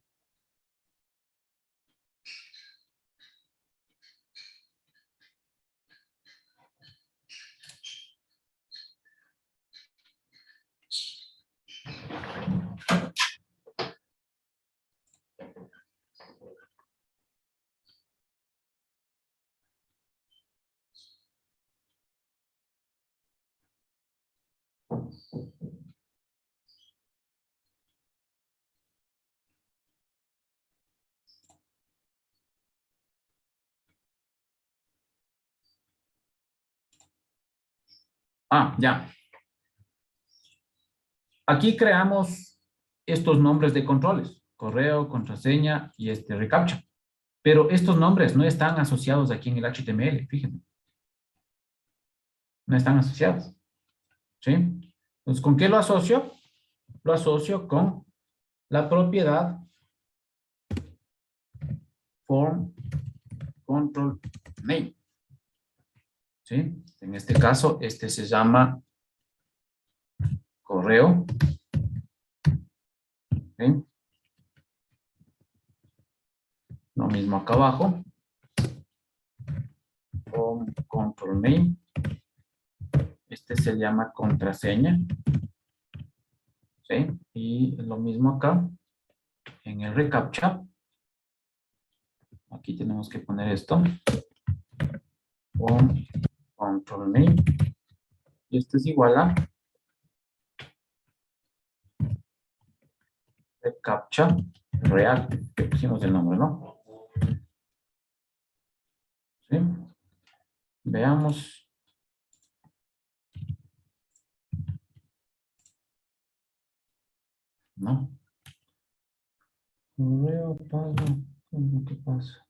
Ah, ya. Aquí creamos estos nombres de controles. Correo, contraseña y este reCAPTCHA. Pero estos nombres no están asociados aquí en el HTML, fíjense. No están asociados. ¿Sí? Entonces, ¿con qué lo asocio? Lo asocio con la propiedad form control name. ¿Sí? En este caso, este se llama correo. ¿Sí? Lo mismo acá abajo. form control name. Este se llama contraseña. ¿Sí? Y lo mismo acá. En el reCAPTCHA. Aquí tenemos que poner esto. Form control name. Y este es igual a reCAPTCHA reactive, que pusimos el nombre, ¿no? ¿Sí? Veamos. ¿No? Correo, pago, ¿qué pasa?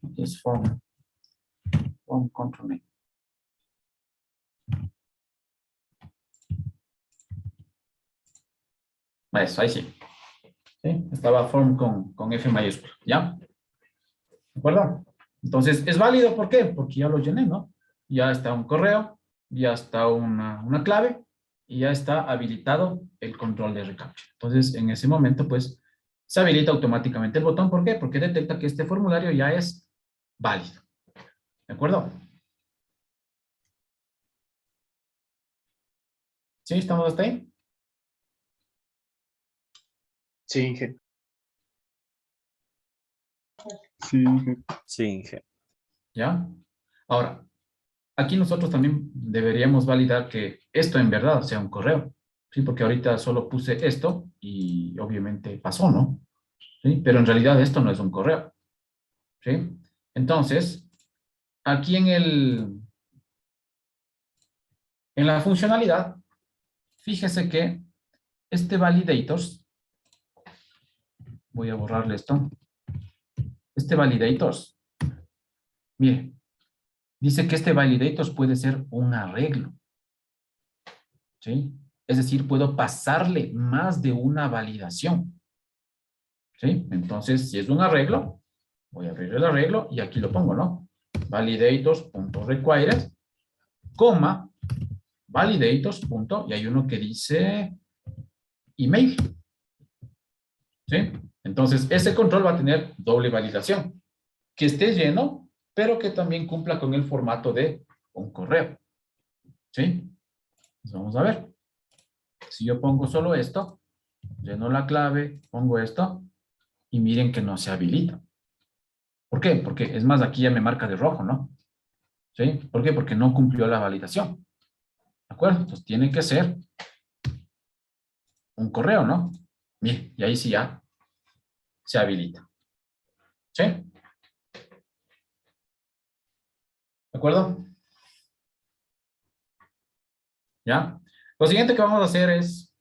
Aquí es form control name. Eso, ahí sí. ¿Sí? Estaba form con F mayúscula, ¿ya? ¿De acuerdo? Entonces, ¿es válido? ¿Por qué? Porque ya lo llené, ¿no? Ya está un correo, ya está una clave y ya está habilitado el control de reCAPTCHA. Entonces, en ese momento, pues, se habilita automáticamente el botón. ¿Por qué? Porque detecta que este formulario ya es válido. ¿De acuerdo? ¿Sí? ¿Estamos hasta ahí? Sí, Inge. Sí, Inge. Sí, Inge. ¿Ya? Ahora, aquí nosotros también deberíamos validar que esto en verdad sea un correo. ¿Sí? Porque ahorita solo puse esto y obviamente pasó, ¿no? ¿Sí? Pero en realidad esto no es un correo. ¿Sí? Entonces, aquí en la funcionalidad, fíjese que este validators, voy a borrarle esto, este validators, mire, dice que este validators puede ser un arreglo, ¿sí? Es decir, puedo pasarle más de una validación, ¿sí? Entonces, si es un arreglo, voy a abrir el arreglo y aquí lo pongo, ¿no? Validators.requires, coma, validators. Y hay uno que dice email, ¿sí? Entonces, ese control va a tener doble validación, que esté lleno, pero que también cumpla con el formato de un correo, ¿sí? Entonces, vamos a ver. Si yo pongo solo esto, lleno la clave, pongo esto, y miren que no se habilita. ¿Por qué? Porque, es más, aquí ya me marca de rojo, ¿no? ¿Sí? ¿Por qué? Porque no cumplió la validación. ¿De acuerdo? Entonces, tiene que ser un correo, ¿no? Miren, y ahí sí ya se habilita. ¿Sí? ¿De acuerdo? ¿Ya? Lo siguiente que vamos a hacer es,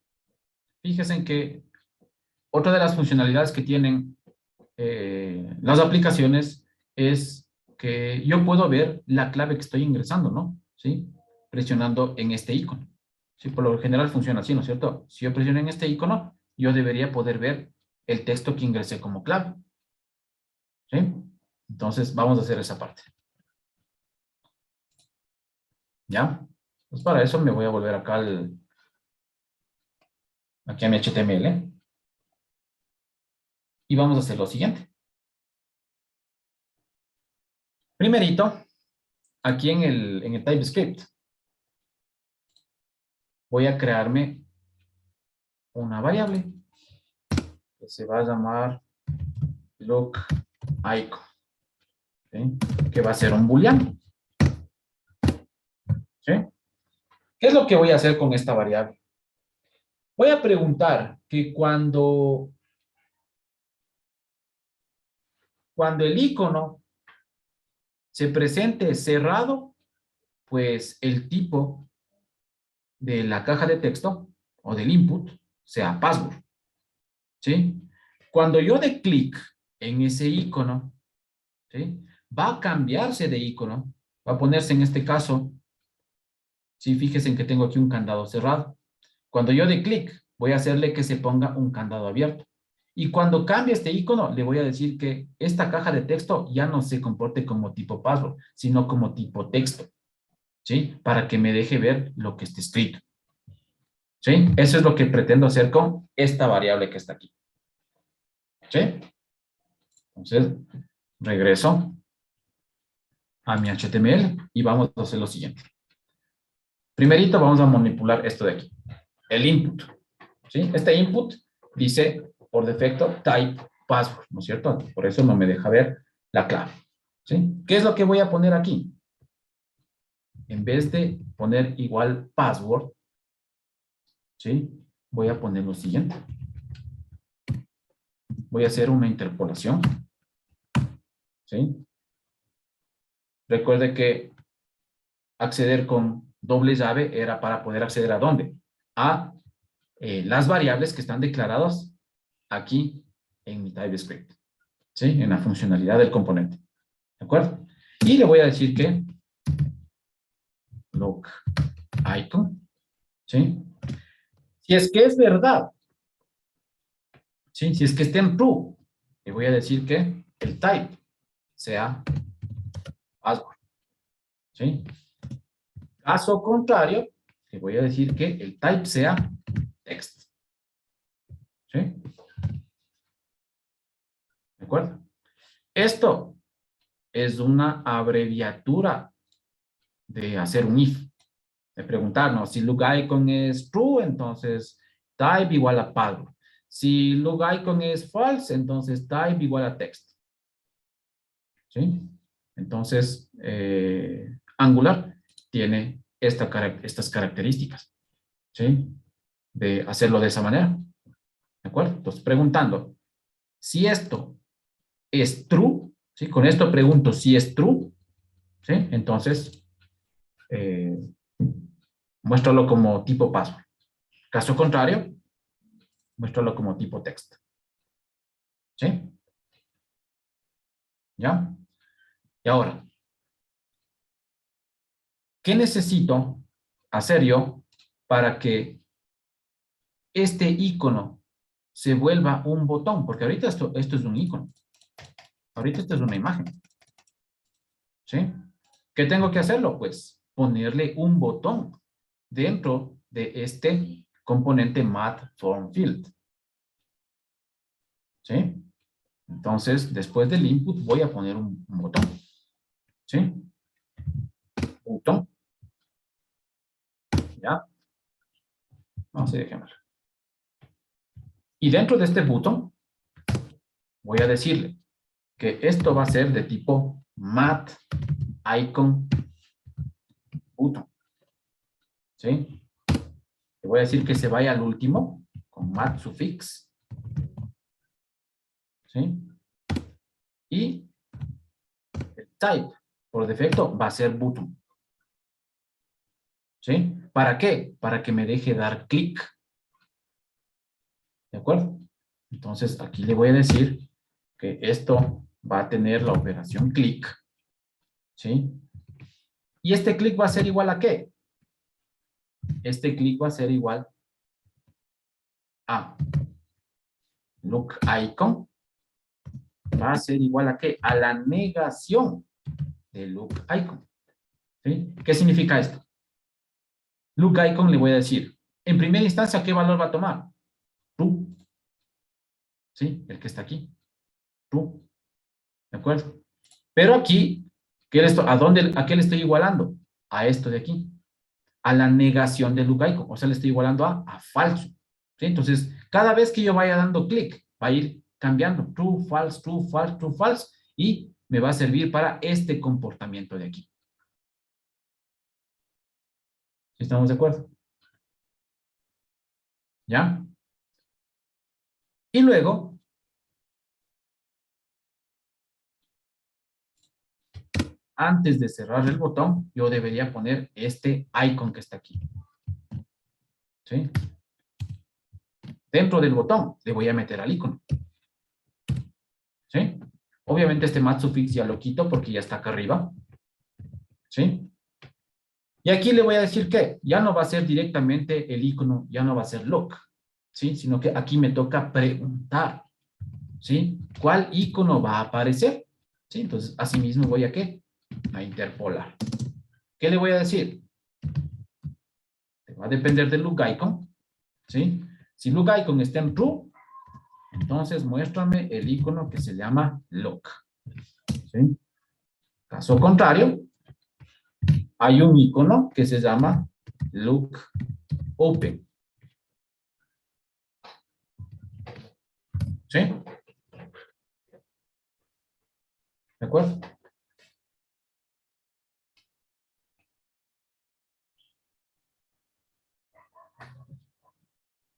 fíjense en que otra de las funcionalidades que tienen las aplicaciones es que yo puedo ver la clave que estoy ingresando, ¿no? ¿Sí? Presionando en este icono. Sí, por lo general funciona así, ¿no es cierto? Si yo presiono en este icono, yo debería poder ver el texto que ingresé como clave. ¿Sí? Entonces, vamos a hacer esa parte. ¿Ya? Pues para eso me voy a volver acá aquí a mi HTML. Y vamos a hacer lo siguiente. Primerito, aquí en el TypeScript, voy a crearme una variable que se va a llamar lookIcon, ¿sí? Que va a ser un booleano. ¿Sí? ¿Qué es lo que voy a hacer con esta variable? Voy a preguntar que cuando el icono se presente cerrado, pues el tipo de la caja de texto o del input sea password. ¿Sí? Cuando yo dé clic en ese icono, ¿sí? Va a cambiarse de icono, va a ponerse en este caso, ¿sí? Fíjense en que tengo aquí un candado cerrado. Cuando yo dé clic, voy a hacerle que se ponga un candado abierto. Y cuando cambie este icono, le voy a decir que esta caja de texto ya no se comporte como tipo password, sino como tipo texto, ¿sí? Para que me deje ver lo que está escrito. ¿Sí? Eso es lo que pretendo hacer con esta variable que está aquí. ¿Sí? Entonces, regreso a mi HTML y vamos a hacer lo siguiente. Primerito vamos a manipular esto de aquí, el input. ¿Sí? Este input dice por defecto type password, ¿no es cierto? Por eso no me deja ver la clave. ¿Sí? ¿Qué es lo que voy a poner aquí? En vez de poner igual password, ¿sí? Voy a poner lo siguiente. Voy a hacer una interpolación. ¿Sí? Recuerde que acceder con doble llave era para poder acceder ¿a dónde? A las variables que están declaradas aquí en mi TypeScript. ¿Sí? En la funcionalidad del componente. ¿De acuerdo? Y le voy a decir que look icon. ¿Sí? Si es que es verdad. ¿Sí? Si es que está en true, le voy a decir que el type sea password. ¿Sí? Caso contrario, le voy a decir que el type sea text. ¿Sí? ¿De acuerdo? Esto es una abreviatura de hacer un if. De preguntarnos si look icon es true, entonces type igual a password. Si look icon es false, entonces type igual a text. ¿Sí? Entonces, Angular tiene estas características. ¿Sí? De hacerlo de esa manera. ¿De acuerdo? Entonces, preguntando, si esto es true, ¿sí? Con esto pregunto si es true, ¿sí? Entonces, muéstralo como tipo password. Caso contrario, muéstralo como tipo text. ¿Sí? ¿Ya? Y ahora, ¿qué necesito hacer yo para que este icono se vuelva un botón? Porque ahorita esto es un icono. Ahorita esto es una imagen. ¿Sí? ¿Qué tengo que hacerlo? Pues ponerle un botón dentro de este componente math_form_field. ¿Sí? Entonces, después del input voy a poner un botón. ¿Sí? Botón. ¿Ya? Vamos a dejémoslo. Y dentro de este botón voy a decirle que esto va a ser de tipo math_icon button. ¿Sí? Le voy a decir que se vaya al último con math suffix. ¿Sí? Y el type por defecto va a ser button. ¿Sí? ¿Para qué? Para que me deje dar clic. ¿De acuerdo? Entonces aquí le voy a decir que esto va a tener la operación clic. ¿Sí? ¿Y este clic va a ser igual a qué? Este clic va a ser igual a look icon. Va a ser igual a qué? A la negación de look icon. ¿Sí? ¿Qué significa esto? Look icon le voy a decir, en primera instancia, ¿qué valor va a tomar? True. ¿Sí? El que está aquí. True. ¿De acuerdo? Pero aquí, ¿a qué le estoy igualando? A esto de aquí. A la negación del look icon. O sea, le estoy igualando a falso. ¿Sí? Entonces, cada vez que yo vaya dando clic, va a ir cambiando. True, false, true, false, true, false. Y me va a servir para este comportamiento de aquí. ¿Sí estamos de acuerdo? ¿Ya? Y luego, antes de cerrar el botón, yo debería poner este icon que está aquí. ¿Sí? Dentro del botón le voy a meter al icono. ¿Sí? Obviamente este mat suffix ya lo quito porque ya está acá arriba. ¿Sí? Y aquí le voy a decir que ya no va a ser directamente el icono, ya no va a ser look. ¿Sí? Sino que aquí me toca preguntar. ¿Sí? ¿Cuál icono va a aparecer? ¿Sí? Entonces, así mismo voy a ¿qué? A interpolar. ¿Qué le voy a decir? Va a depender del look icon. ¿sí? Si look icon está en true, entonces muéstrame el icono que se llama look, ¿sí? Caso contrario, hay un icono que se llama look open, ¿sí? ¿De acuerdo?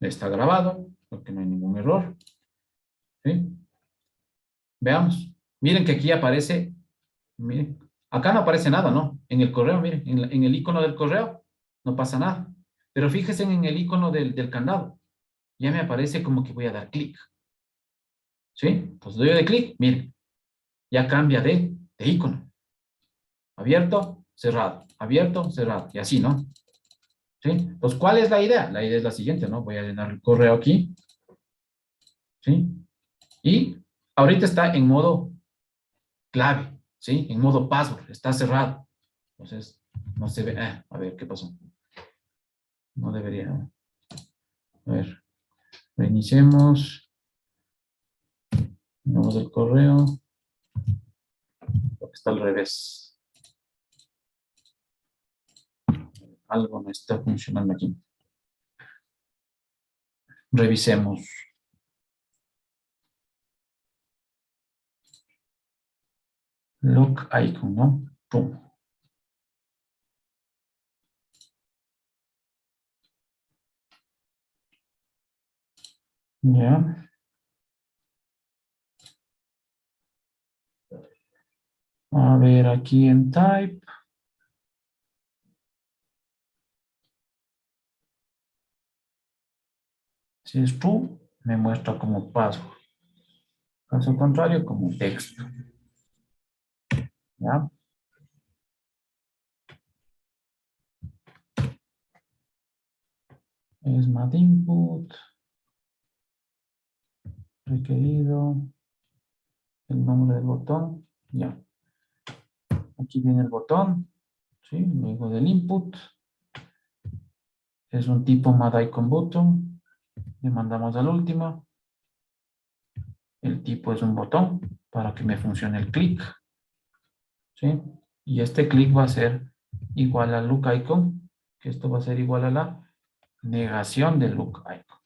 Está grabado, porque no hay ningún error, ¿sí? Veamos. Miren que aquí aparece, miren, acá no aparece nada, ¿no? En el correo, miren, en el icono del correo no pasa nada. Pero fíjense en el icono del candado. Ya me aparece como que voy a dar clic, ¿sí? Entonces doy de clic, miren, ya cambia de icono. Abierto, cerrado, abierto, cerrado, y así, ¿no? ¿Sí? Entonces, ¿cuál es la idea? La idea es la siguiente, ¿no? Voy a llenar el correo aquí, ¿sí? Y ahorita está en modo clave, ¿sí? En modo password, está cerrado. Entonces, no se ve. A ver, ¿qué pasó? No debería. A ver, reiniciemos. Vamos el correo. Está al revés. Algo no está funcionando aquí. Revisemos. Look icon, ¿no? Pum. Ya. A ver, aquí en type. Si es true, me muestra como password. Caso contrario, como texto. ¿Ya? Es más input. Requerido. El nombre del botón. Ya. Aquí viene el botón. ¿Sí? Luego del input. Es un tipo mad icon button. Le mandamos al último. El tipo es un botón para que me funcione el clic. ¿Sí? Y este clic va a ser igual al look icon, que esto va a ser igual a la negación del look icon.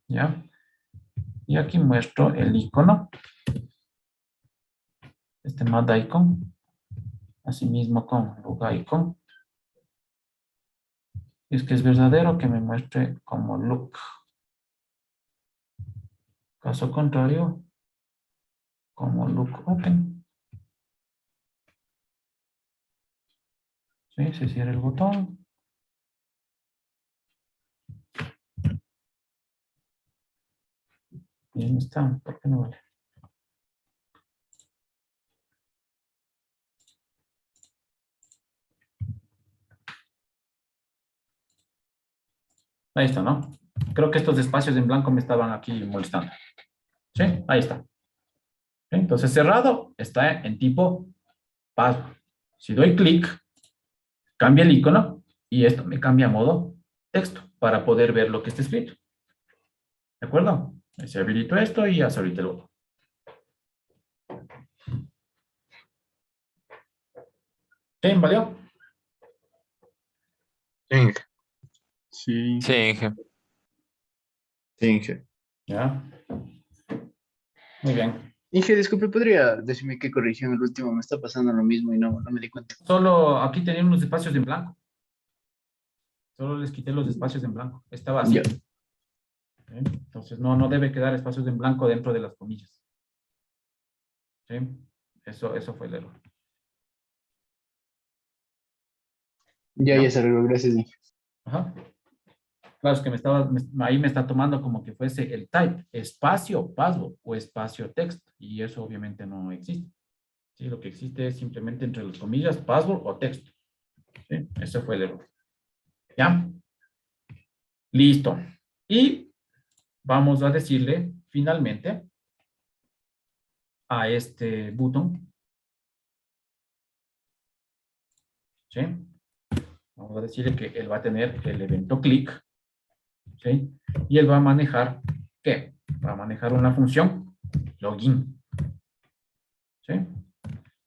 ¿Ya? Y aquí muestro el icono, este mad icon, asimismo con look icon. Y es que es verdadero que me muestre como look. Caso contrario, como look open. ¿Sí? Se cierra el botón. Bien está, ¿por qué no vale? Ahí está, ¿no? Creo que estos espacios en blanco me estaban aquí molestando. ¿Sí? Ahí está. ¿Sí? Entonces cerrado está en tipo password. Si doy clic, cambia el icono y esto me cambia a modo texto para poder ver lo que está escrito. ¿De acuerdo? Se habilito esto y hace ahorita el otro. ¿Sí? ¿Valió? Sí. Sí. Sí, Inge. Sí, Inge. Ya. Muy bien. Inge, disculpe, ¿podría decirme qué corrección el último? Me está pasando lo mismo y no me di cuenta. Solo aquí tenía unos espacios en blanco. Solo les quité los espacios en blanco. Estaba así. Ya. ¿Sí? Entonces no debe quedar espacios en blanco dentro de las comillas. ¿Sí? Eso fue el error. Ya se arregló, gracias, Inge. Ajá. Claro, es que ahí me está tomando como que fuese el type, espacio, password o espacio texto. Y eso obviamente no existe. ¿Sí? Lo que existe es simplemente entre las comillas, password o texto. ¿Sí? Ese fue el error. ¿Ya? Listo. Y vamos a decirle finalmente a este botón. ¿Sí? Vamos a decirle que él va a tener el evento click. ¿sí? Y él va a manejar, ¿qué? Va a manejar una función login, ¿sí?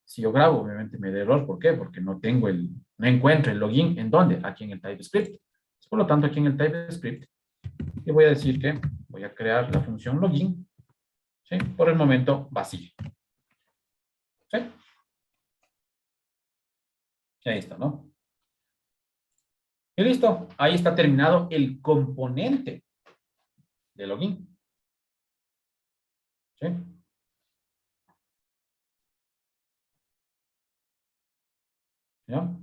Si yo grabo, obviamente me da error. ¿Por qué? Porque no encuentro el login. ¿En dónde? Aquí en el TypeScript. Por lo tanto, aquí en el TypeScript, le voy a decir que voy a crear la función login, ¿sí? Por el momento, vacía. ¿Sí? Y ahí está, ¿no? Y listo. Ahí está terminado el componente de login. ¿Sí? ¿Ya?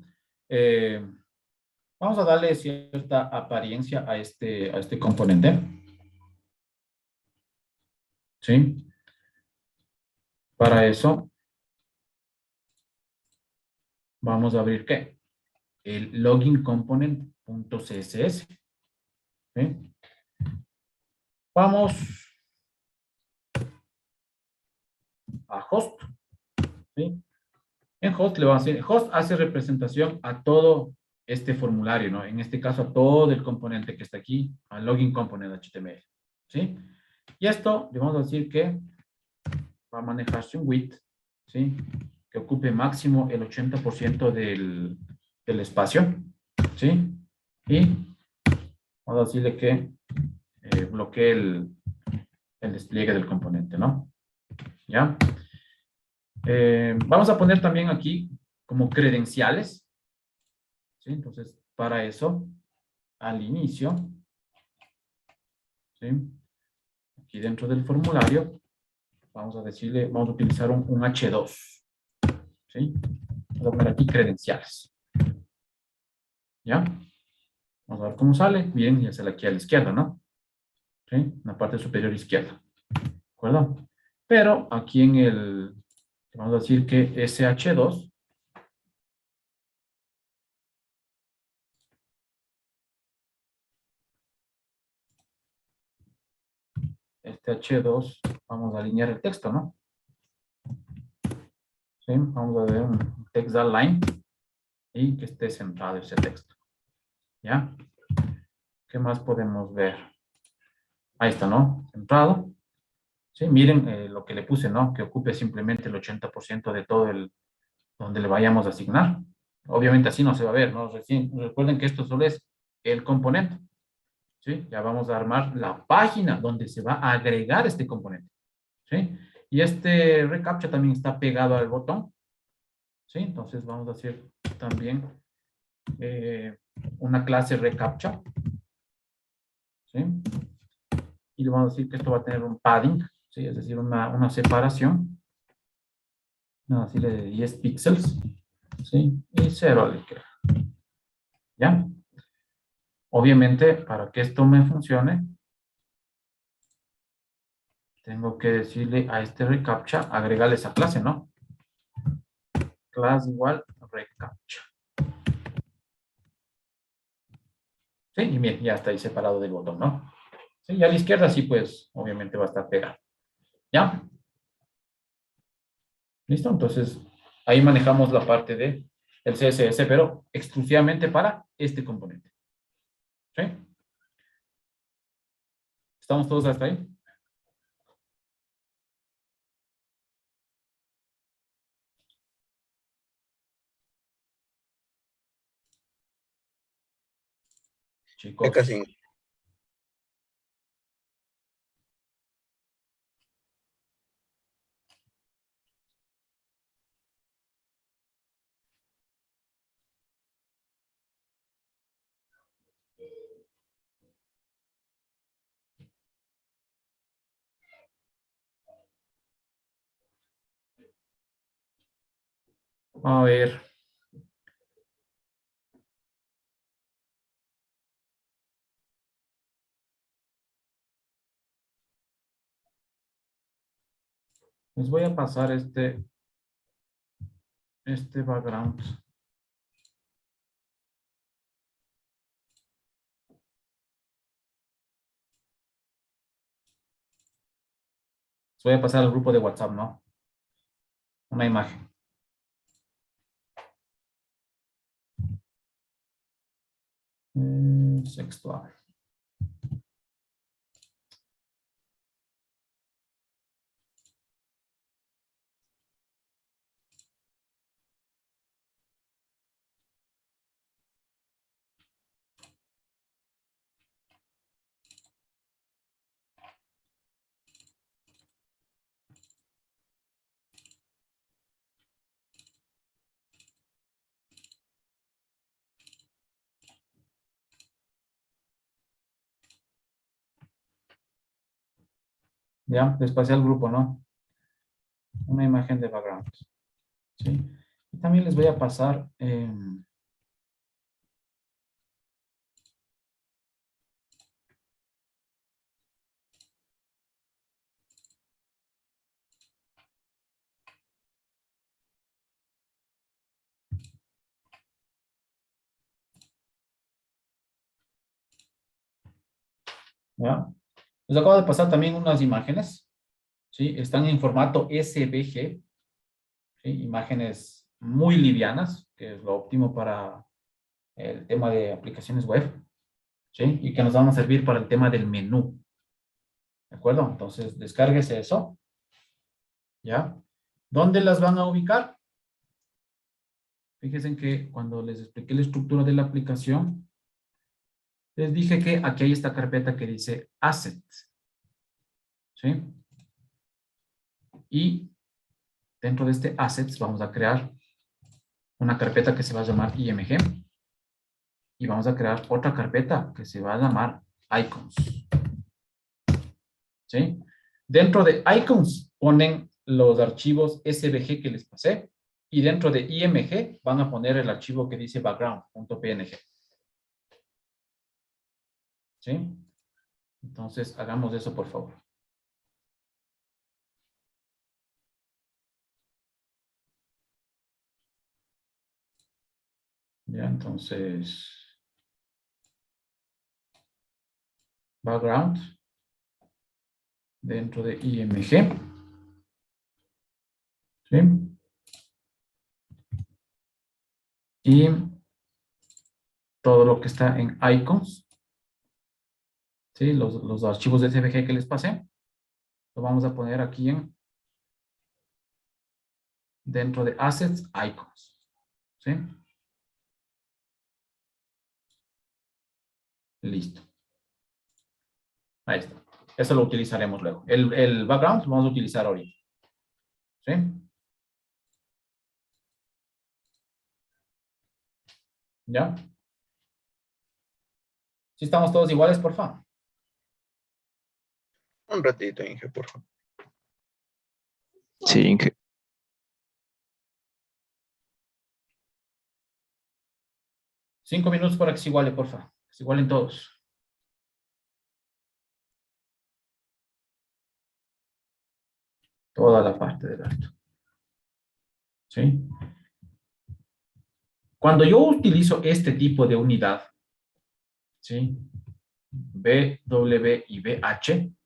Vamos a darle cierta apariencia a este componente. ¿Sí? Para eso, vamos a abrir ¿qué? El login component.css. ¿Sí? Vamos a host. ¿Sí? En host le vamos a decir, host hace representación a todo este formulario, ¿no? En este caso, a todo el componente que está aquí, al login component HTML. ¿Sí? Y esto le vamos a decir que va a manejarse un width, ¿sí? Que ocupe máximo el 80% del espacio, ¿sí? Y vamos a decirle que bloquee el despliegue del componente, ¿no? ¿Ya? Vamos a poner también aquí como credenciales, ¿sí? Entonces, para eso, al inicio, ¿sí? Aquí dentro del formulario, vamos a decirle, vamos a utilizar un H2, ¿sí? Vamos a poner aquí credenciales. ¿Ya? Vamos a ver cómo sale. Miren, ya sale aquí a la izquierda, ¿no? ¿Sí? En la parte superior izquierda. ¿De acuerdo? Pero aquí vamos a decir que SH2 este H2, vamos a alinear el texto, ¿no? ¿Sí? Vamos a ver un text align y que esté centrado ese texto. ¿Ya? ¿Qué más podemos ver? Ahí está, ¿no? Centrado. Sí, miren lo que le puse, ¿no? Que ocupe simplemente el 80% de todo donde le vayamos a asignar. Obviamente así no se va a ver, ¿no? Recuerden que esto solo es el componente. ¿Sí? Ya vamos a armar la página donde se va a agregar este componente. ¿Sí? Y este reCAPTCHA también está pegado al botón. ¿Sí? Entonces vamos a hacer también una clase reCAPTCHA. ¿Sí? Y le vamos a decir que esto va a tener un padding, ¿sí? Es decir, una separación. Vamos a decirle de 10 píxeles. ¿Sí? Y 0 le queda. ¿Ya? Obviamente, para que esto me funcione, tengo que decirle a este reCAPTCHA, agregarle esa clase, ¿no? Class igual reCAPTCHA. Sí, y bien, ya está ahí separado del botón, ¿no? Sí, y a la izquierda sí, pues, obviamente va a estar pegado. ¿Ya? ¿Listo? Entonces, ahí manejamos la parte del CSS, pero exclusivamente para este componente. ¿Sí? ¿Estamos todos hasta ahí? Ya Chicos. casi. A ver. Les voy a pasar este background. Les voy a pasar al grupo de WhatsApp, ¿no? Una imagen. Sextual. Ya, les pasé al grupo, ¿no? Una imagen de background. ¿Sí? Y también les voy a pasar... ¿ya? Les acabo de pasar también unas imágenes. ¿Sí? Están en formato SVG. ¿Sí? Imágenes muy livianas, que es lo óptimo para el tema de aplicaciones web. ¿Sí? Y que nos van a servir para el tema del menú. ¿De acuerdo? Entonces, descárguese eso. ¿Ya? ¿Dónde las van a ubicar? Fíjense que cuando les expliqué la estructura de la aplicación, les dije que aquí hay esta carpeta que dice Assets. ¿Sí? Y dentro de este Assets vamos a crear una carpeta que se va a llamar IMG. Y vamos a crear otra carpeta que se va a llamar Icons. ¿Sí? Dentro de Icons ponen los archivos SVG que les pasé. Y dentro de IMG van a poner el archivo que dice background.png. ¿Sí? Entonces, hagamos eso, por favor. Ya, entonces, background dentro de IMG. ¿Sí? Y todo lo que está en icons, ¿sí? Los archivos de SVG que les pasé, lo vamos a poner aquí dentro de assets, icons. ¿Sí? Listo. Ahí está. Eso lo utilizaremos luego. El background lo vamos a utilizar ahorita. ¿Sí? ¿Ya? ¿Sí estamos todos iguales, por favor? Un ratito, Inge, por favor. Sí, Inge. 5 minutos para que se iguale, por favor. Que se igualen todos. Toda la parte del alto. ¿Sí? Cuando yo utilizo este tipo de unidad, ¿sí? B, W y BH,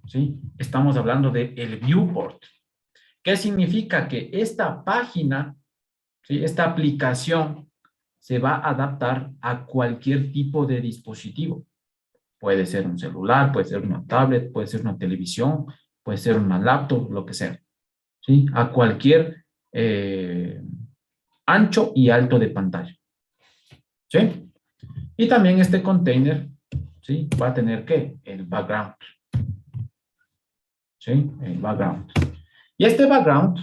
¿sí? Estamos hablando de el viewport. ¿Qué significa? Que esta página, ¿sí? Esta aplicación se va a adaptar a cualquier tipo de dispositivo. Puede ser un celular, puede ser una tablet, puede ser una televisión, puede ser una laptop, lo que sea. ¿Sí? A cualquier ancho y alto de pantalla. ¿Sí? Y también este container, ¿sí? Va a tener, ¿qué? El background. ¿Sí? El background. Y este background,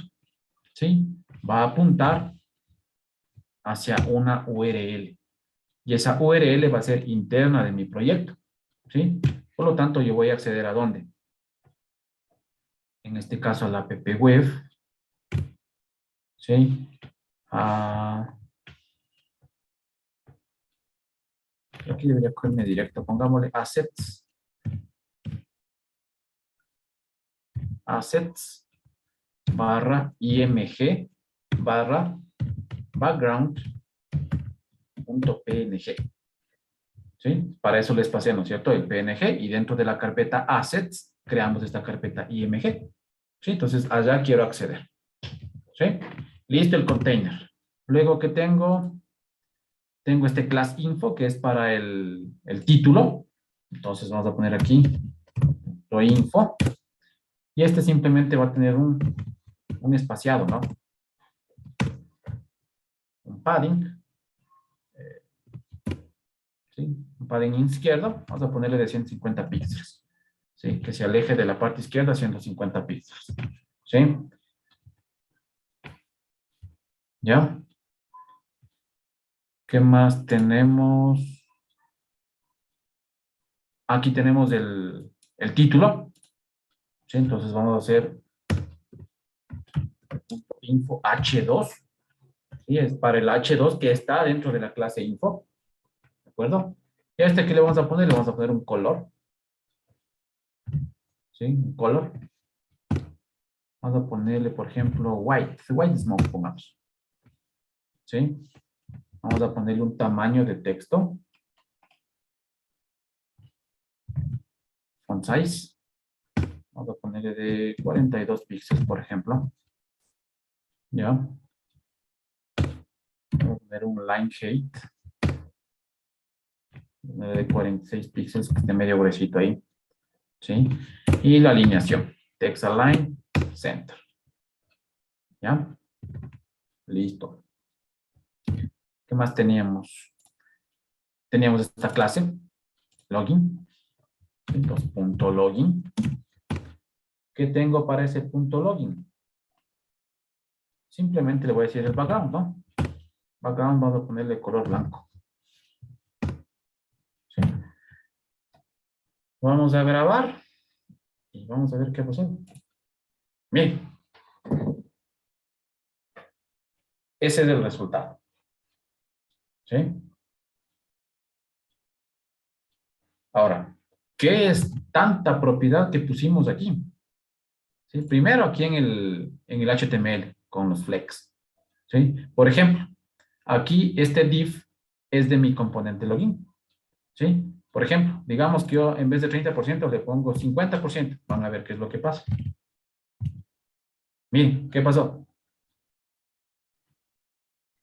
¿sí? Va a apuntar hacia una URL. Y esa URL va a ser interna de mi proyecto. ¿Sí? Por lo tanto, yo voy a acceder ¿a dónde? En este caso a la app web. ¿Sí? Aquí debería cogerme directo. Pongámosle assets. Assets barra img barra background.png. ¿Sí? Para eso les pasé, ¿no es cierto? El PNG, y dentro de la carpeta assets creamos esta carpeta img. ¿Sí? Entonces allá quiero acceder. ¿Sí? Listo el container. Luego que tengo este class info que es para el título. Entonces vamos a poner aquí lo info. Y este simplemente va a tener un espaciado, ¿no? Un padding. ¿Sí? Un padding izquierdo. Vamos a ponerle de 150 píxeles. ¿Sí? Que se aleje de la parte izquierda 150 píxeles. ¿Sí? ¿Ya? ¿Qué más tenemos? Aquí tenemos el título. ¿Sí? Entonces vamos a hacer info H2. ¿Sí? Es para el H2 que está dentro de la clase info. ¿De acuerdo? Y a este que le vamos a poner, le vamos a poner un color. ¿Sí? Un color. Vamos a ponerle, por ejemplo, white smoke, pongamos. ¿Sí? Vamos a ponerle un tamaño de texto. Font size. Vamos a ponerle de 42 píxeles, por ejemplo. ¿Ya? Vamos a poner un line height. De 46 píxeles, que esté medio gruesito ahí. ¿Sí? Y la alineación. Text align, center. ¿Ya? Listo. ¿Qué más teníamos? Teníamos esta clase, login. Entonces, punto login. ¿Qué tengo para ese punto login? Simplemente le voy a decir el background, ¿no? Background vamos a ponerle color blanco. ¿Sí? Vamos a grabar y vamos a ver qué pasó. Bien. Ese es el resultado. ¿Sí? Ahora, ¿qué es tanta propiedad que pusimos aquí? ¿Sí? Primero aquí en el HTML con los flex. ¿Sí? Por ejemplo, aquí este div es de mi componente login. ¿Sí? Por ejemplo, digamos que yo en vez de 30% le pongo 50%. Van a ver qué es lo que pasa. Miren, ¿qué pasó?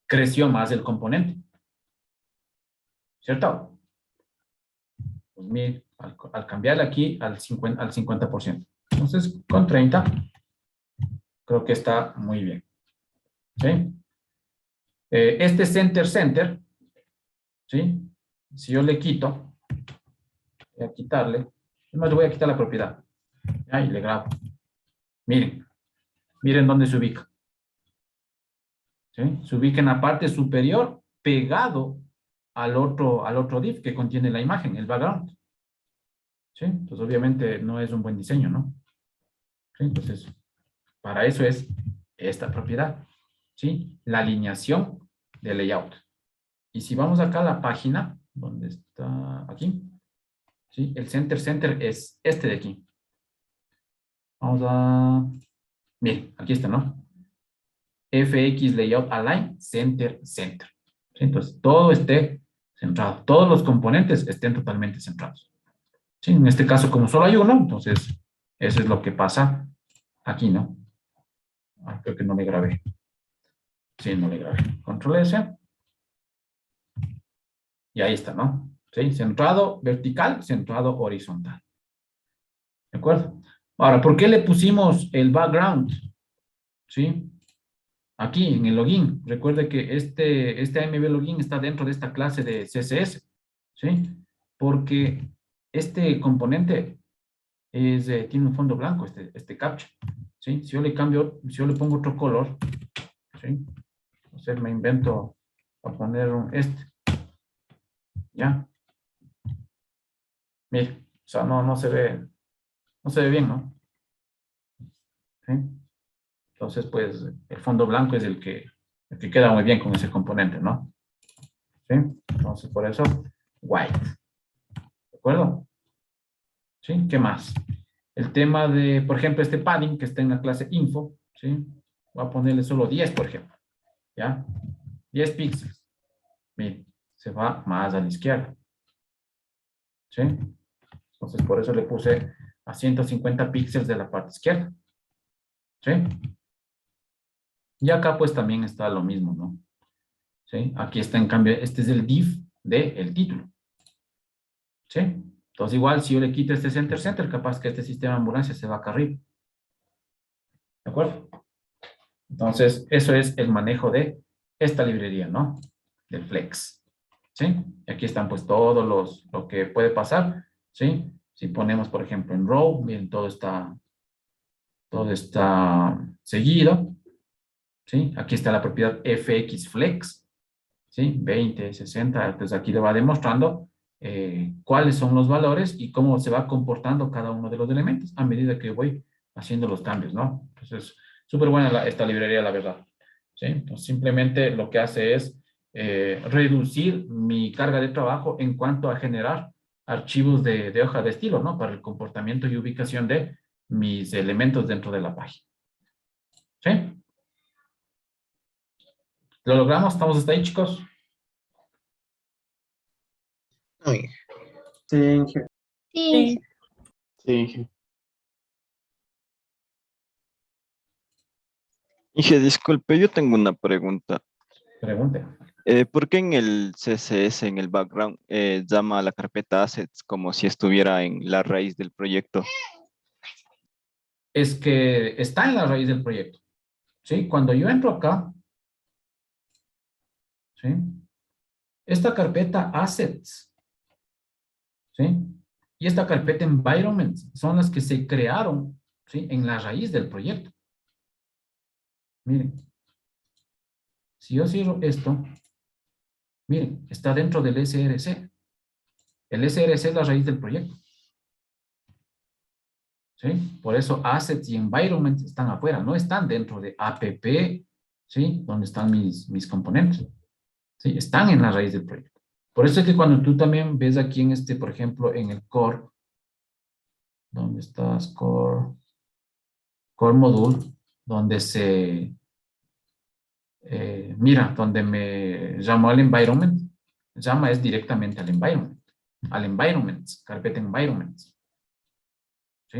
Creció más el componente. ¿Cierto? Pues miren, al cambiarle aquí al 50%. Entonces, con 30, creo que está muy bien. ¿Sí? Este center, ¿sí? Si yo le quito, voy a quitarle, además le voy a quitar la propiedad. Ahí le grabo. Miren dónde se ubica. ¿Sí? Se ubica en la parte superior, pegado al otro div que contiene la imagen, el background. ¿Sí? Entonces, obviamente, no es un buen diseño, ¿no? ¿Sí? Entonces, para eso es esta propiedad. ¿Sí? La alineación del layout. Y si vamos acá a la página, ¿dónde está? Aquí. ¿Sí? El center es este de aquí. Vamos a... Miren, aquí está, ¿no? FX Layout Align Center. ¿Sí? Entonces, todo esté centrado. Todos los componentes estén totalmente centrados. ¿Sí? En este caso, como solo hay uno, entonces, eso es lo que pasa aquí, ¿no? Ah, creo que no le grabé. Sí, no le grabé. Control S. Y ahí está, ¿no? ¿Sí? Centrado vertical, centrado horizontal. ¿De acuerdo? Ahora, ¿por qué le pusimos el background? ¿Sí? Aquí, en el login. Recuerde que este AMB login está dentro de esta clase de CSS. ¿Sí? Porque este componente tiene un fondo blanco, este captcha. ¿Sí? Si yo le cambio, si yo le pongo otro color, ¿sí? O sea, me invento a poner ¿ya? Mire, o sea, no se ve bien, ¿no? ¿Sí? Entonces, pues, el fondo blanco es el que queda muy bien con ese componente, ¿no? ¿Sí? Entonces, por eso, white. ¿De acuerdo? ¿Sí? ¿Qué más? El tema de, por ejemplo, este padding que está en la clase info, ¿sí? Voy a ponerle solo 10, por ejemplo. ¿Ya? 10 píxeles. Miren, se va más a la izquierda. ¿Sí? Entonces, por eso le puse a 150 píxeles de la parte izquierda. ¿Sí? Y acá, pues, también está lo mismo, ¿no? ¿Sí? Aquí está, en cambio, este es el div del título. ¿Sí? Entonces, igual, si yo le quito este center, capaz que este sistema de ambulancia se va acá arriba. ¿De acuerdo? Entonces, eso es el manejo de esta librería, ¿no? Del Flex. ¿Sí? Y aquí están, pues, todos lo que puede pasar. ¿Sí? Si ponemos, por ejemplo, en row, miren, todo está seguido. ¿Sí? Aquí está la propiedad fxflex. ¿Sí? 20, 60. Entonces, aquí le va demostrando cuáles son los valores y cómo se va comportando cada uno de los elementos a medida que voy haciendo los cambios, ¿no? Entonces, súper buena esta librería, la verdad. ¿Sí? Entonces, simplemente lo que hace es reducir mi carga de trabajo en cuanto a generar archivos de hoja de estilo, ¿no? Para el comportamiento y ubicación de mis elementos dentro de la página. ¿Sí? ¿Lo logramos? ¿Estamos hasta ahí, chicos? No, Inge. Sí, Inge. Sí. Sí, Inge. Inge, disculpe, yo tengo una pregunta. Pregunte. ¿Por qué en el CSS, en el background, llama a la carpeta assets como si estuviera en la raíz del proyecto? Es que está en la raíz del proyecto. ¿Sí? Cuando yo entro acá, ¿sí? Esta carpeta assets, ¿sí? Y esta carpeta environment son las que se crearon, ¿sí? En la raíz del proyecto. Miren. Si yo cierro esto, miren, está dentro del SRC. El SRC es la raíz del proyecto. ¿Sí? Por eso assets y environment están afuera, no están dentro de app, ¿sí? Donde están mis componentes. ¿Sí? Están en la raíz del proyecto. Por eso es que cuando tú también ves aquí en este, por ejemplo, en el core, ¿dónde estás? Core module, donde se, mira, donde me llamó al environment, llama es directamente al environment, carpeta environment. ¿Sí?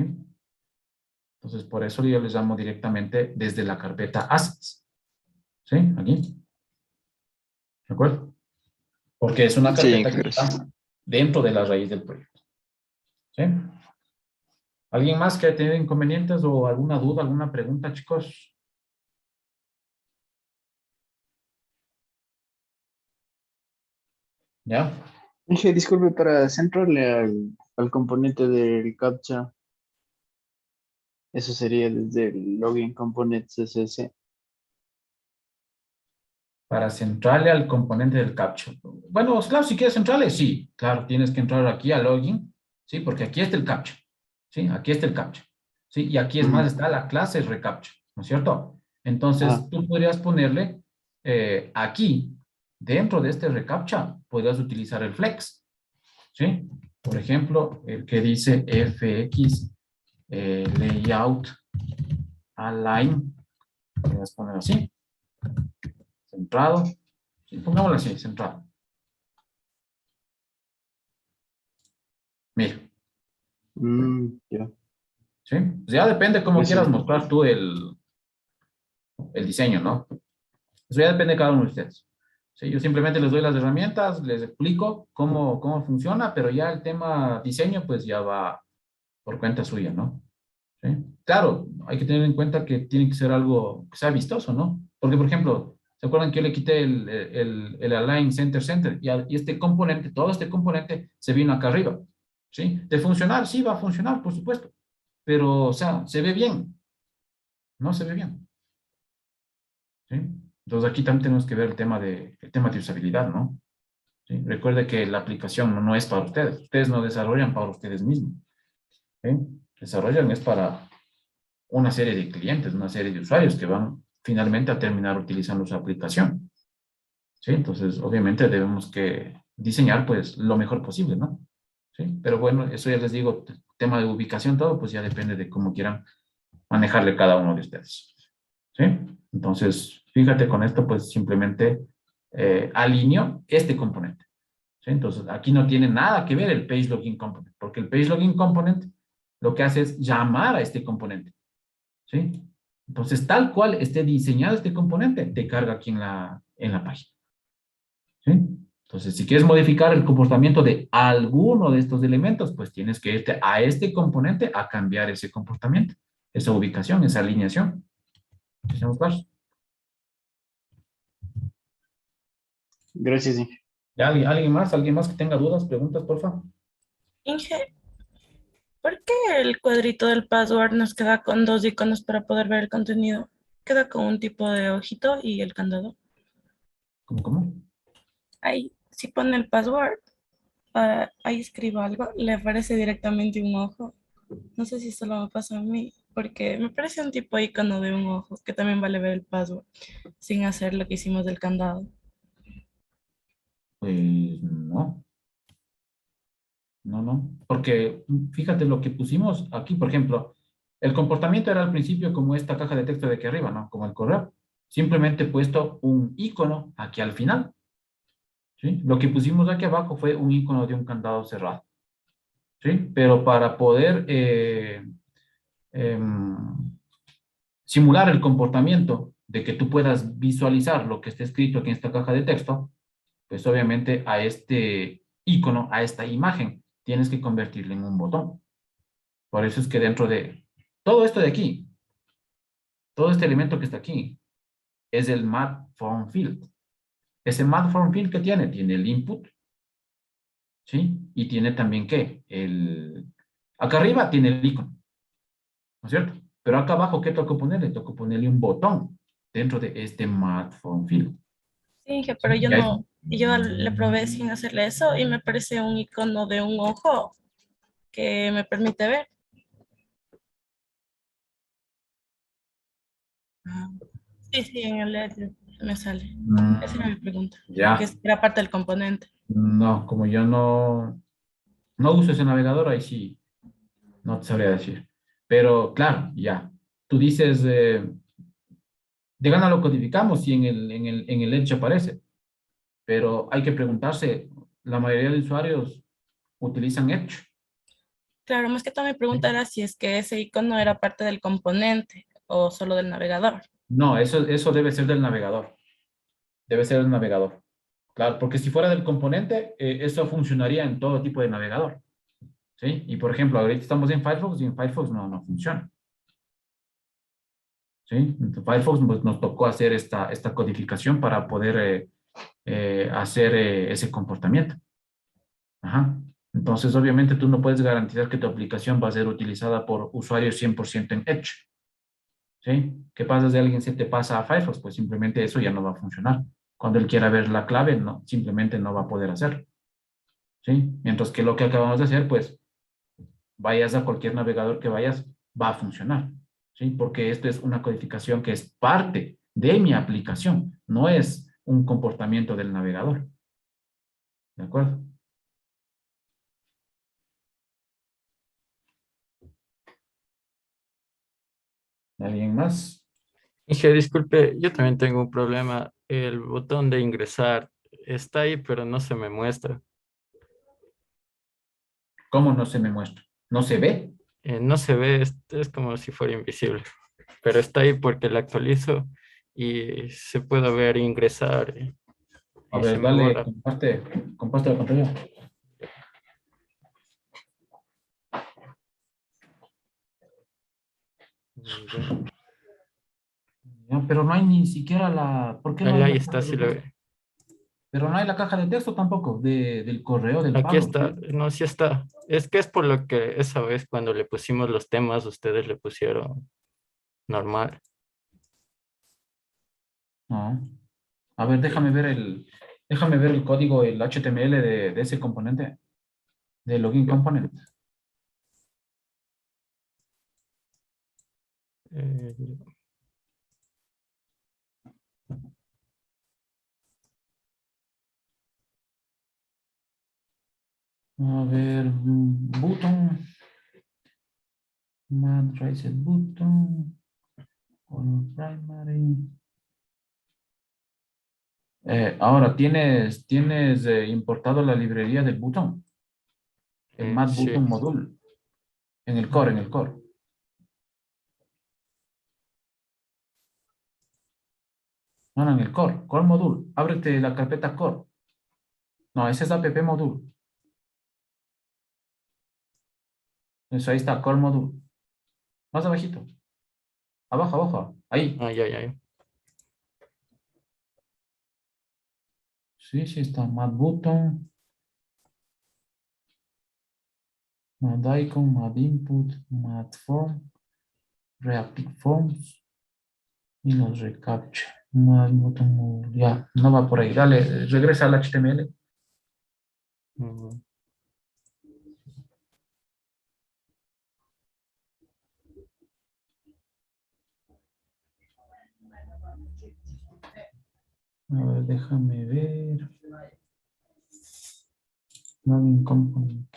Entonces, por eso yo les llamo directamente desde la carpeta assets. ¿Sí? Aquí. ¿De acuerdo? Porque es una Sí, carpeta que gracias. está dentro de la raíz del proyecto. ¿Sí? ¿Alguien más que haya tenido inconvenientes o alguna duda, alguna pregunta, chicos? ¿Ya? Inge, disculpe, para centrarle al componente del CAPTCHA, eso sería desde el login component CSS. Para centrarle al componente del captcha. Bueno, claro, si quieres centrarle, sí. Claro, tienes que entrar aquí a login, ¿sí? Porque aquí está el captcha, ¿sí? Aquí está el captcha, ¿sí? Y aquí es más, está la clase recaptcha, ¿no es cierto? Entonces, tú podrías ponerle aquí, dentro de este recaptcha, podrías utilizar el flex, ¿sí? Por ejemplo, el que dice fx layout align, podrías poner así, centrado, sí, pongámoslo así, centrado. Mira, Ya. ¿sí? Pues ya depende cómo Eso. quieras mostrar tú el diseño, ¿no? Eso ya depende de cada uno de ustedes. ¿Sí? Yo simplemente les doy las herramientas, les explico cómo funciona, pero ya el tema diseño, pues ya va por cuenta suya, ¿no? ¿Sí? Claro, hay que tener en cuenta que tiene que ser algo que sea vistoso, ¿no? Porque, por ejemplo, ¿se acuerdan que yo le quité el Align Center? Y este componente, todo este componente se vino acá arriba, ¿sí? De funcionar, sí va a funcionar, por supuesto. Pero, o sea, se ve bien. No se ve bien. ¿Sí? Entonces aquí también tenemos que ver el tema de usabilidad, ¿no? ¿Sí? Recuerde que la aplicación no es para ustedes. Ustedes no desarrollan para ustedes mismos. ¿Sí? Desarrollan es para una serie de clientes, una serie de usuarios que van finalmente a terminar utilizando su aplicación. ¿Sí? Entonces, obviamente debemos que diseñar pues lo mejor posible, ¿no? ¿Sí? Pero bueno, eso ya les digo, tema de ubicación, todo, pues ya depende de cómo quieran manejarle cada uno de ustedes. ¿Sí? Entonces, fíjate con esto, pues simplemente alineo este componente. ¿Sí? Entonces, aquí no tiene nada que ver el page login component, porque el page login component lo que hace es llamar a este componente. ¿Sí? Entonces, tal cual esté diseñado este componente, te carga aquí en la página. ¿Sí? Entonces, si quieres modificar el comportamiento de alguno de estos elementos, pues tienes que irte a este componente a cambiar ese comportamiento, esa ubicación, esa alineación. ¿Estamos claros? Gracias, Inge. ¿Ya ¿Alguien más? ¿Alguien más que tenga dudas, preguntas, por favor? Inge, ¿por qué el cuadrito del password nos queda con dos iconos para poder ver el contenido? Queda con un tipo de ojito y el candado. ¿Cómo? Ahí, si pone el password, ahí escribo algo, le aparece directamente un ojo. No sé si solo me pasa a mí, porque me parece un tipo icono de un ojo que también vale ver el password sin hacer lo que hicimos del candado. Pues no, no, porque fíjate lo que pusimos aquí, por ejemplo, el comportamiento era al principio como esta caja de texto de aquí arriba, ¿no? Como el correo. Simplemente he puesto un icono aquí al final, ¿sí? Lo que pusimos aquí abajo fue un icono de un candado cerrado, ¿sí? Pero para poder simular el comportamiento de que tú puedas visualizar lo que está escrito aquí en esta caja de texto, pues obviamente a este icono, a esta imagen, tienes que convertirlo en un botón. Por eso es que dentro de todo esto de aquí, todo este elemento que está aquí, es el Math Form Field. Ese Math Form Field que tiene, tiene el input, ¿sí? Y tiene también, ¿qué? Acá arriba tiene el icono, ¿no es cierto? Pero acá abajo, ¿qué tengo que ponerle? Tengo que ponerle un botón dentro de este Math Form Field. Sí, Inge, pero yo Y ahí- no, yo le probé sin hacerle eso y me parece un icono de un ojo que me permite ver. Ah, sí, sí, en el LED me sale. Esa era mi pregunta, Ya, que era parte del componente. no, como yo no uso ese navegador, ahí sí, no te sabría decir. Pero claro, ya. Tú dices, de gana lo codificamos y en el Edge aparece. Pero hay que preguntarse, la mayoría de usuarios utilizan Edge. Claro, más que todo mi pregunta era si es que ese icono era parte del componente o solo del navegador. No, eso debe ser del navegador. Debe ser del navegador. Claro, porque si fuera del componente, eso funcionaría en todo tipo de navegador. ¿Sí? Y por ejemplo, ahorita estamos en Firefox y en Firefox no funciona. ¿Sí? En Firefox pues, nos tocó hacer esta codificación para poder hacer ese comportamiento. Ajá. Entonces, obviamente, tú no puedes garantizar que tu aplicación va a ser utilizada por usuarios 100% en Edge. ¿Sí? ¿Qué pasa si alguien se te pasa a Firefox? Pues simplemente eso ya no va a funcionar. Cuando él quiera ver la clave, no, simplemente no va a poder hacerlo. ¿Sí? Mientras que lo que acabamos de hacer, pues, vayas a cualquier navegador que vayas, va a funcionar. ¿Sí? Porque esto es una codificación que es parte de mi aplicación, no es un comportamiento del navegador. ¿De acuerdo? ¿Alguien más? Inge, disculpe, yo también tengo un problema. El botón de ingresar está ahí, pero no se me muestra. ¿Cómo no se me muestra? ¿No se ve? No se ve, es como si fuera invisible, pero está ahí porque la actualizo y se puede ver ingresar A y se ver, me dale, borra. comparte la pantalla. Ya, pero no hay ni siquiera ¿por qué no hay Ahí la está, caja de sí lo texto? ve. Pero no hay la caja de texto tampoco, del correo del Aquí pago. está, no, sí está. Es que es por lo que esa vez cuando le pusimos los temas, ustedes le pusieron normal. No. A ver, déjame ver el código, el HTML de ese componente, de login component. Eh, A ver, button, man raised button, color primary. Ahora, ¿tienes importado la librería del button? El Mat sí. Button Module. En el core. No, en el core module. Ábrete la carpeta core. No, ese es app module. Eso, ahí está, core module. Más abajito. Abajo, abajo. Ahí. Ay, ay, ay. Sí, sí está. Mat Button. Mat icon, mat input, mat form, reactive forms y los recaptcha. Mat button module. Ya, no va por ahí. Dale, regresa al HTML. Mm, A ver, déjame ver. Login component.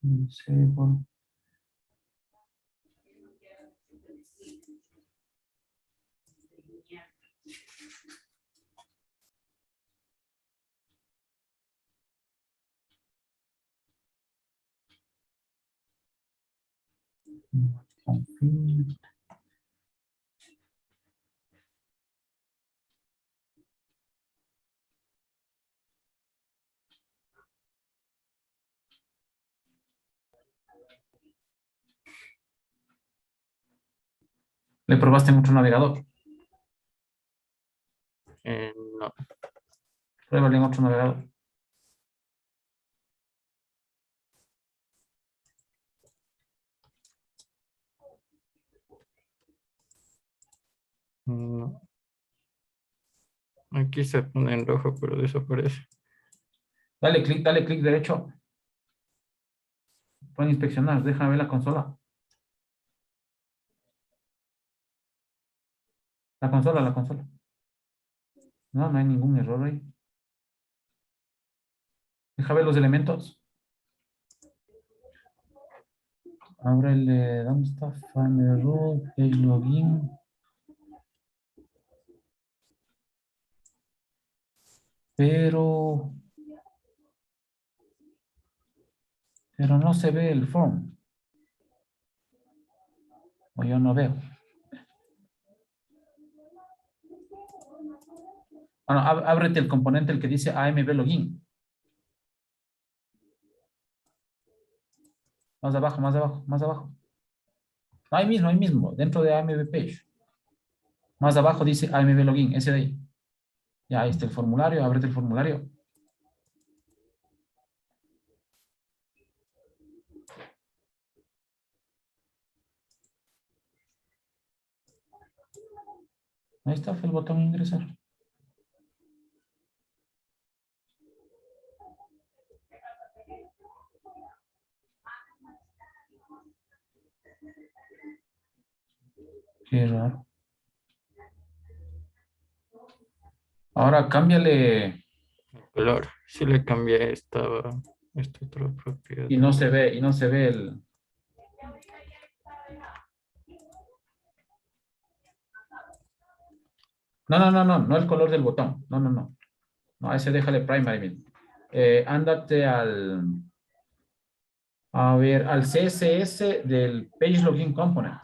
Disable. Config. ¿Le probaste en otro navegador? No. Pruébale en otro navegador. No. Aquí se pone en rojo, pero desaparece. Dale clic derecho. Pueden inspeccionar, déjame ver la consola. La consola. No, no hay ningún error ahí. Deja ver los elementos. Abre el de, ¿dónde está? Find root, page login. Pero no se ve el form. O yo no veo. Bueno, ábrete el componente, el que dice AMB login. Más abajo. Ahí mismo, dentro de AMB page. Más abajo dice AMB login, ese de ahí. Ya, ahí está el formulario, ábrete el formulario. Ahí está el botón ingresar. Qué raro. Ahora cámbiale. El color. Si le cambié esta otra propiedad. Y no se ve el. No el color del botón. No, ese déjale primary. Ándate al CSS del Page Login Component.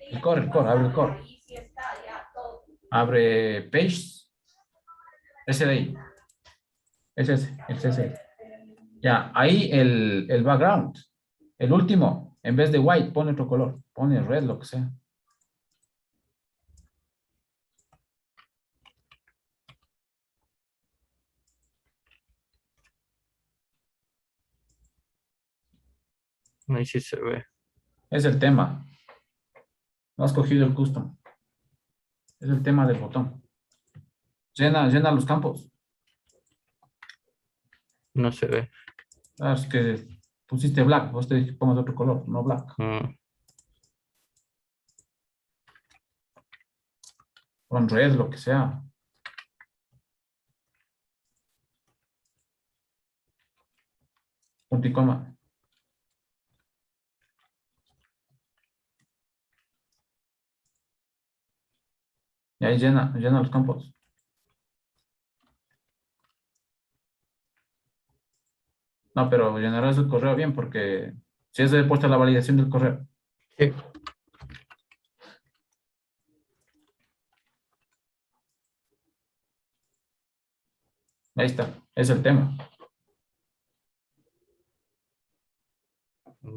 El core, abre el core. Abre Page. Ese de ahí. Es ese, el CSS. Ya, ahí el background. El último, en vez de white, pone otro color. Pone red, lo que sea. Ahí sí se ve. Es el tema. No has cogido el custom. Es el tema del botón. Llena los campos. No se ve. Ah, es que pusiste black. Vos te dije que pongas otro color, no black. Con red, lo que sea. Punto y coma. Y ahí llena los campos. No, pero llenarás el correo bien porque si es de puesta la validación del correo. Sí. Ahí está, es el tema.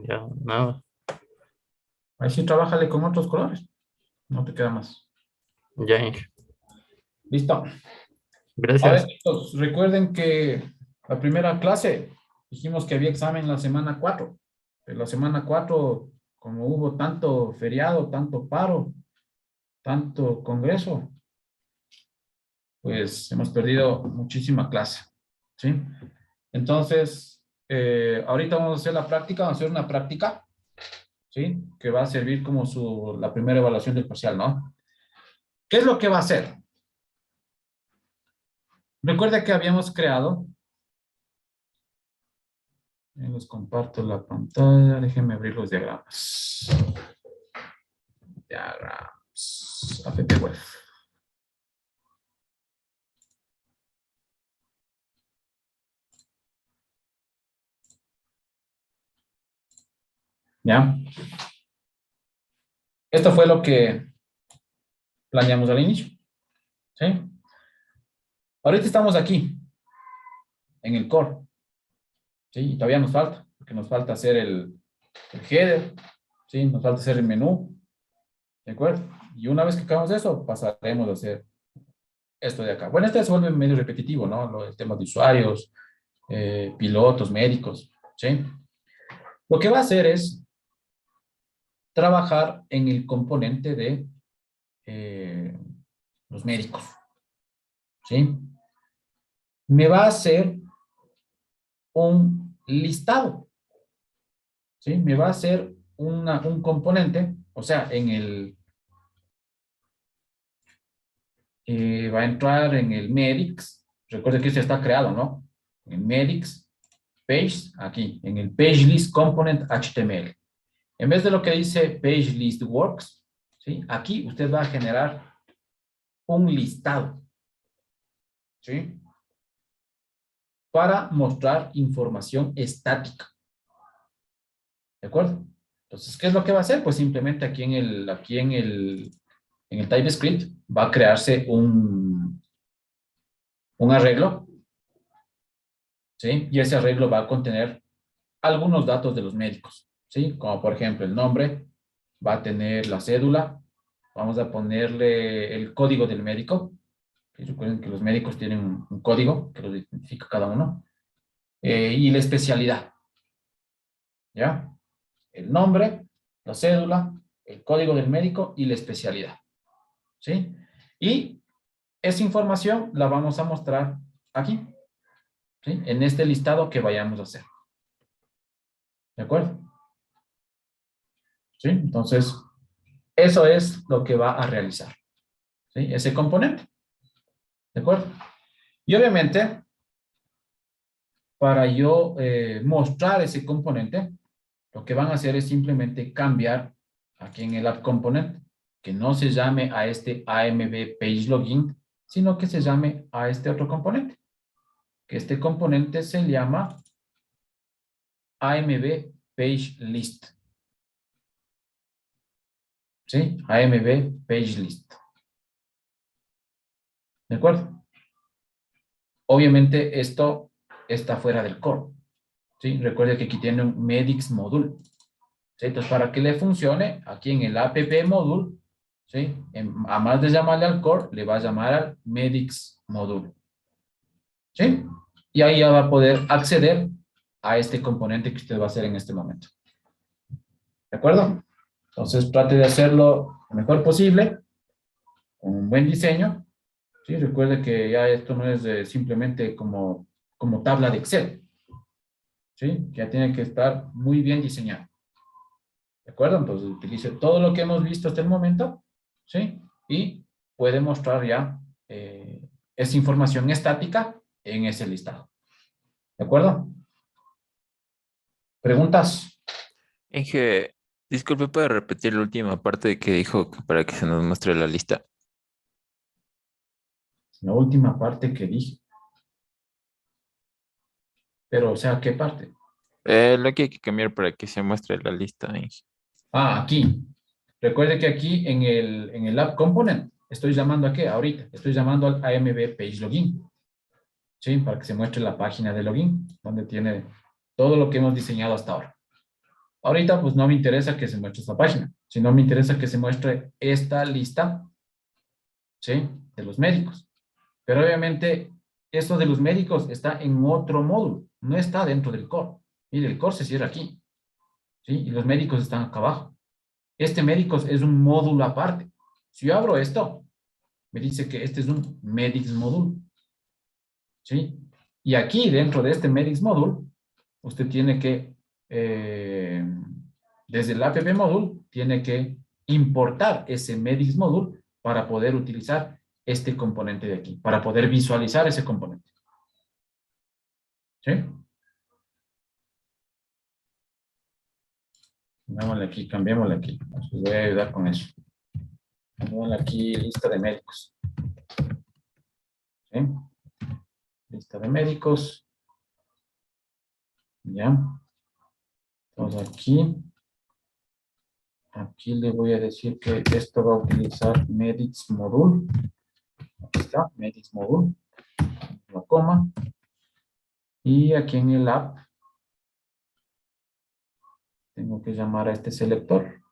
Ya, nada. Ahí sí, trabájale con otros colores. No te queda más. Ya, Inge. Listo. Gracias. A ver, chicos, recuerden que la primera clase dijimos que había examen la semana 4. En la semana 4, como hubo tanto feriado, tanto paro, tanto congreso, pues hemos perdido muchísima clase, ¿sí? Entonces, ahorita vamos a hacer la práctica, vamos a hacer una práctica, ¿sí? Que va a servir como la primera evaluación del parcial, ¿no? ¿Qué es lo que va a hacer? Recuerda que habíamos creado, les comparto la pantalla, déjenme abrir los diagramas. Diagrams, AppWeb. ¿Ya? Esto fue lo que planeamos al inicio, ¿sí? Ahorita estamos aquí, en el core, ¿sí? Y todavía nos falta, porque nos falta hacer el header, ¿sí? Nos falta hacer el menú, ¿de acuerdo? Y una vez que acabamos eso, pasaremos a hacer esto de acá. Bueno, este se vuelve medio repetitivo, ¿no? El tema de usuarios, pilotos, médicos, ¿sí? Lo que va a hacer es trabajar en el componente de los médicos, ¿sí? Me va a hacer un listado, ¿sí? Me va a hacer un componente, o sea, en el, va a entrar en el Medics, recuerde que esto ya está creado, ¿no? En Medics, Page, aquí, en el PageList Component HTML. En vez de lo que dice PageList Works, ¿sí? Aquí usted va a generar un listado, ¿sí? Para mostrar información estática. ¿De acuerdo? Entonces, ¿qué es lo que va a hacer? Pues simplemente aquí en el TypeScript va a crearse un arreglo, ¿sí? Y ese arreglo va a contener algunos datos de los médicos, ¿sí? Como por ejemplo el nombre, va a tener la cédula, vamos a ponerle el código del médico. Y recuerden que los médicos tienen un código que los identifica cada uno. Y la especialidad, ¿ya? El nombre, la cédula, el código del médico y la especialidad, ¿sí? Y esa información la vamos a mostrar aquí, ¿sí? En este listado que vayamos a hacer. ¿De acuerdo? ¿Sí? Entonces, eso es lo que va a realizar, ¿sí? Ese componente. ¿De acuerdo? Y obviamente, para yo mostrar ese componente, lo que van a hacer es simplemente cambiar aquí en el app component, que no se llame a este AMB page login, sino que se llame a este otro componente. Que este componente se llama AMB page list. ¿Sí? AMB page list. ¿De acuerdo? Obviamente esto está fuera del core. ¿Sí? Recuerde que aquí tiene un Medics module. ¿Sí? Entonces, para que le funcione, aquí en el app module, ¿sí? A más de llamarle al core, le va a llamar al Medics module. ¿Sí? Y ahí ya va a poder acceder a este componente que usted va a hacer en este momento. ¿De acuerdo? Entonces, trate de hacerlo lo mejor posible, con un buen diseño. ¿Sí? Recuerde que ya esto no es simplemente como tabla de Excel. ¿Sí? Ya tiene que estar muy bien diseñado. ¿De acuerdo? Entonces utilice todo lo que hemos visto hasta el momento, ¿sí? Y puede mostrar ya esa información estática en ese listado. ¿De acuerdo? ¿Preguntas? Inge, disculpe, ¿puede repetir la última parte de que dijo que para que se nos muestre la lista? La última parte que dije. Pero, o sea, ¿qué parte? Lo que hay que cambiar para que se muestre la lista, Inge. Ah, aquí. Recuerde que aquí en el app component, estoy llamando a qué ahorita. Estoy llamando al AMB page login. ¿Sí? Para que se muestre la página de login, donde tiene todo lo que hemos diseñado hasta ahora. Ahorita, pues no me interesa que se muestre esta página, sino me interesa que se muestre esta lista, ¿sí? De los médicos. Pero obviamente, esto de los médicos está en otro módulo, no está dentro del core. Mire, el core se cierra aquí, ¿sí? Y los médicos están acá abajo. Este médicos es un módulo aparte. Si yo abro esto, me dice que este es un Medix Module. ¿Sí? Y aquí, dentro de este Medix Module, usted tiene que, desde el app Module, tiene que importar ese Medix Module para poder utilizar este componente de aquí, para poder visualizar ese componente. ¿Sí? Cambiémosle aquí. Les voy a ayudar con eso. Cambiémosle aquí lista de médicos. ¿Sí? Lista de médicos. Ya. Entonces aquí le voy a decir que esto va a utilizar Medix Module. Aquí está, Medix Module. La coma. Y aquí en el app tengo que llamar a este selector.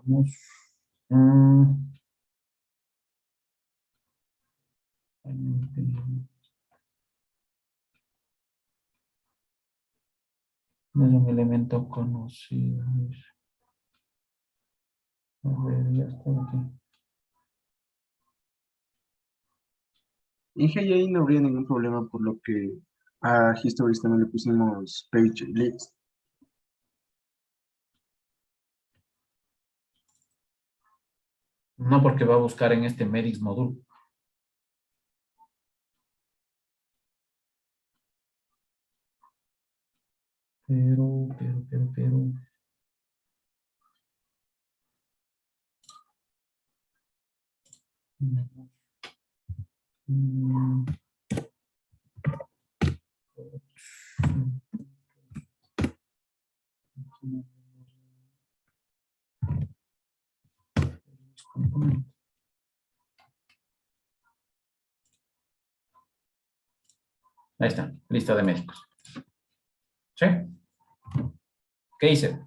Vamos. No es un elemento conocido. A ver, ya está aquí. En GI no habría ningún problema, por lo que a Histories también le pusimos Page List. No, porque va a buscar en este Medix Module. Pero. Ahí está, lista de médicos. ¿Sí? ¿Qué hice?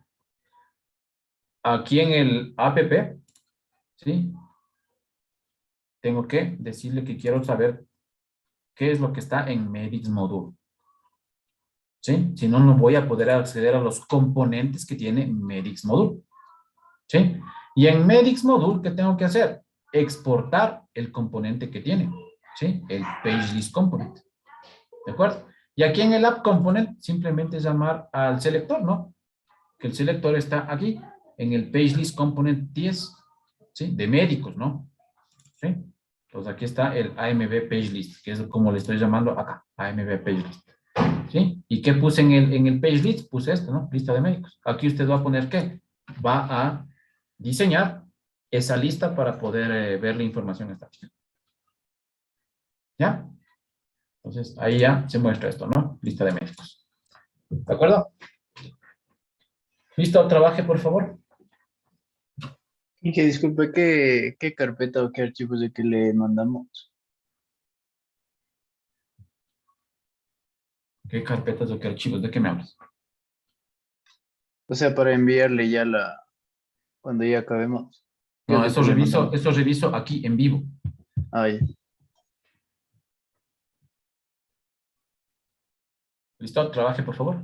Aquí en el app, ¿sí? Tengo que decirle que quiero saber qué es lo que está en Medix Module. ¿Sí? Si no, no voy a poder acceder a los componentes que tiene Medix Module. ¿Sí? Y en Medix Module, ¿qué tengo que hacer? Exportar el componente que tiene. ¿Sí? El PageList Component. ¿De acuerdo? Y aquí en el App Component, simplemente llamar al selector, ¿no? Que el selector está aquí, en el PageList Component 10, ¿sí? De médicos, ¿no? ¿Sí? Entonces aquí está el AMB PageList, que es como le estoy llamando acá, AMB PageList. ¿Sí? ¿Y qué puse en el PageList? Puse esto, ¿no? Lista de médicos. Aquí usted va a poner ¿qué? Va a diseñar esa lista para poder ver la información estática. ¿Ya? Entonces, ahí ya se muestra esto, ¿no? Lista de médicos. ¿De acuerdo? ¿Listo? Trabaje, por favor. Y que disculpe, ¿qué carpeta o qué archivos de que le mandamos? ¿Qué carpetas o qué archivos? ¿De qué me hablas? O sea, para enviarle ya cuando ya acabemos. ¿Qué es No, lo que le mandamos? eso reviso aquí en vivo. Ah, ya. ¿Listo? Trabaje, por favor.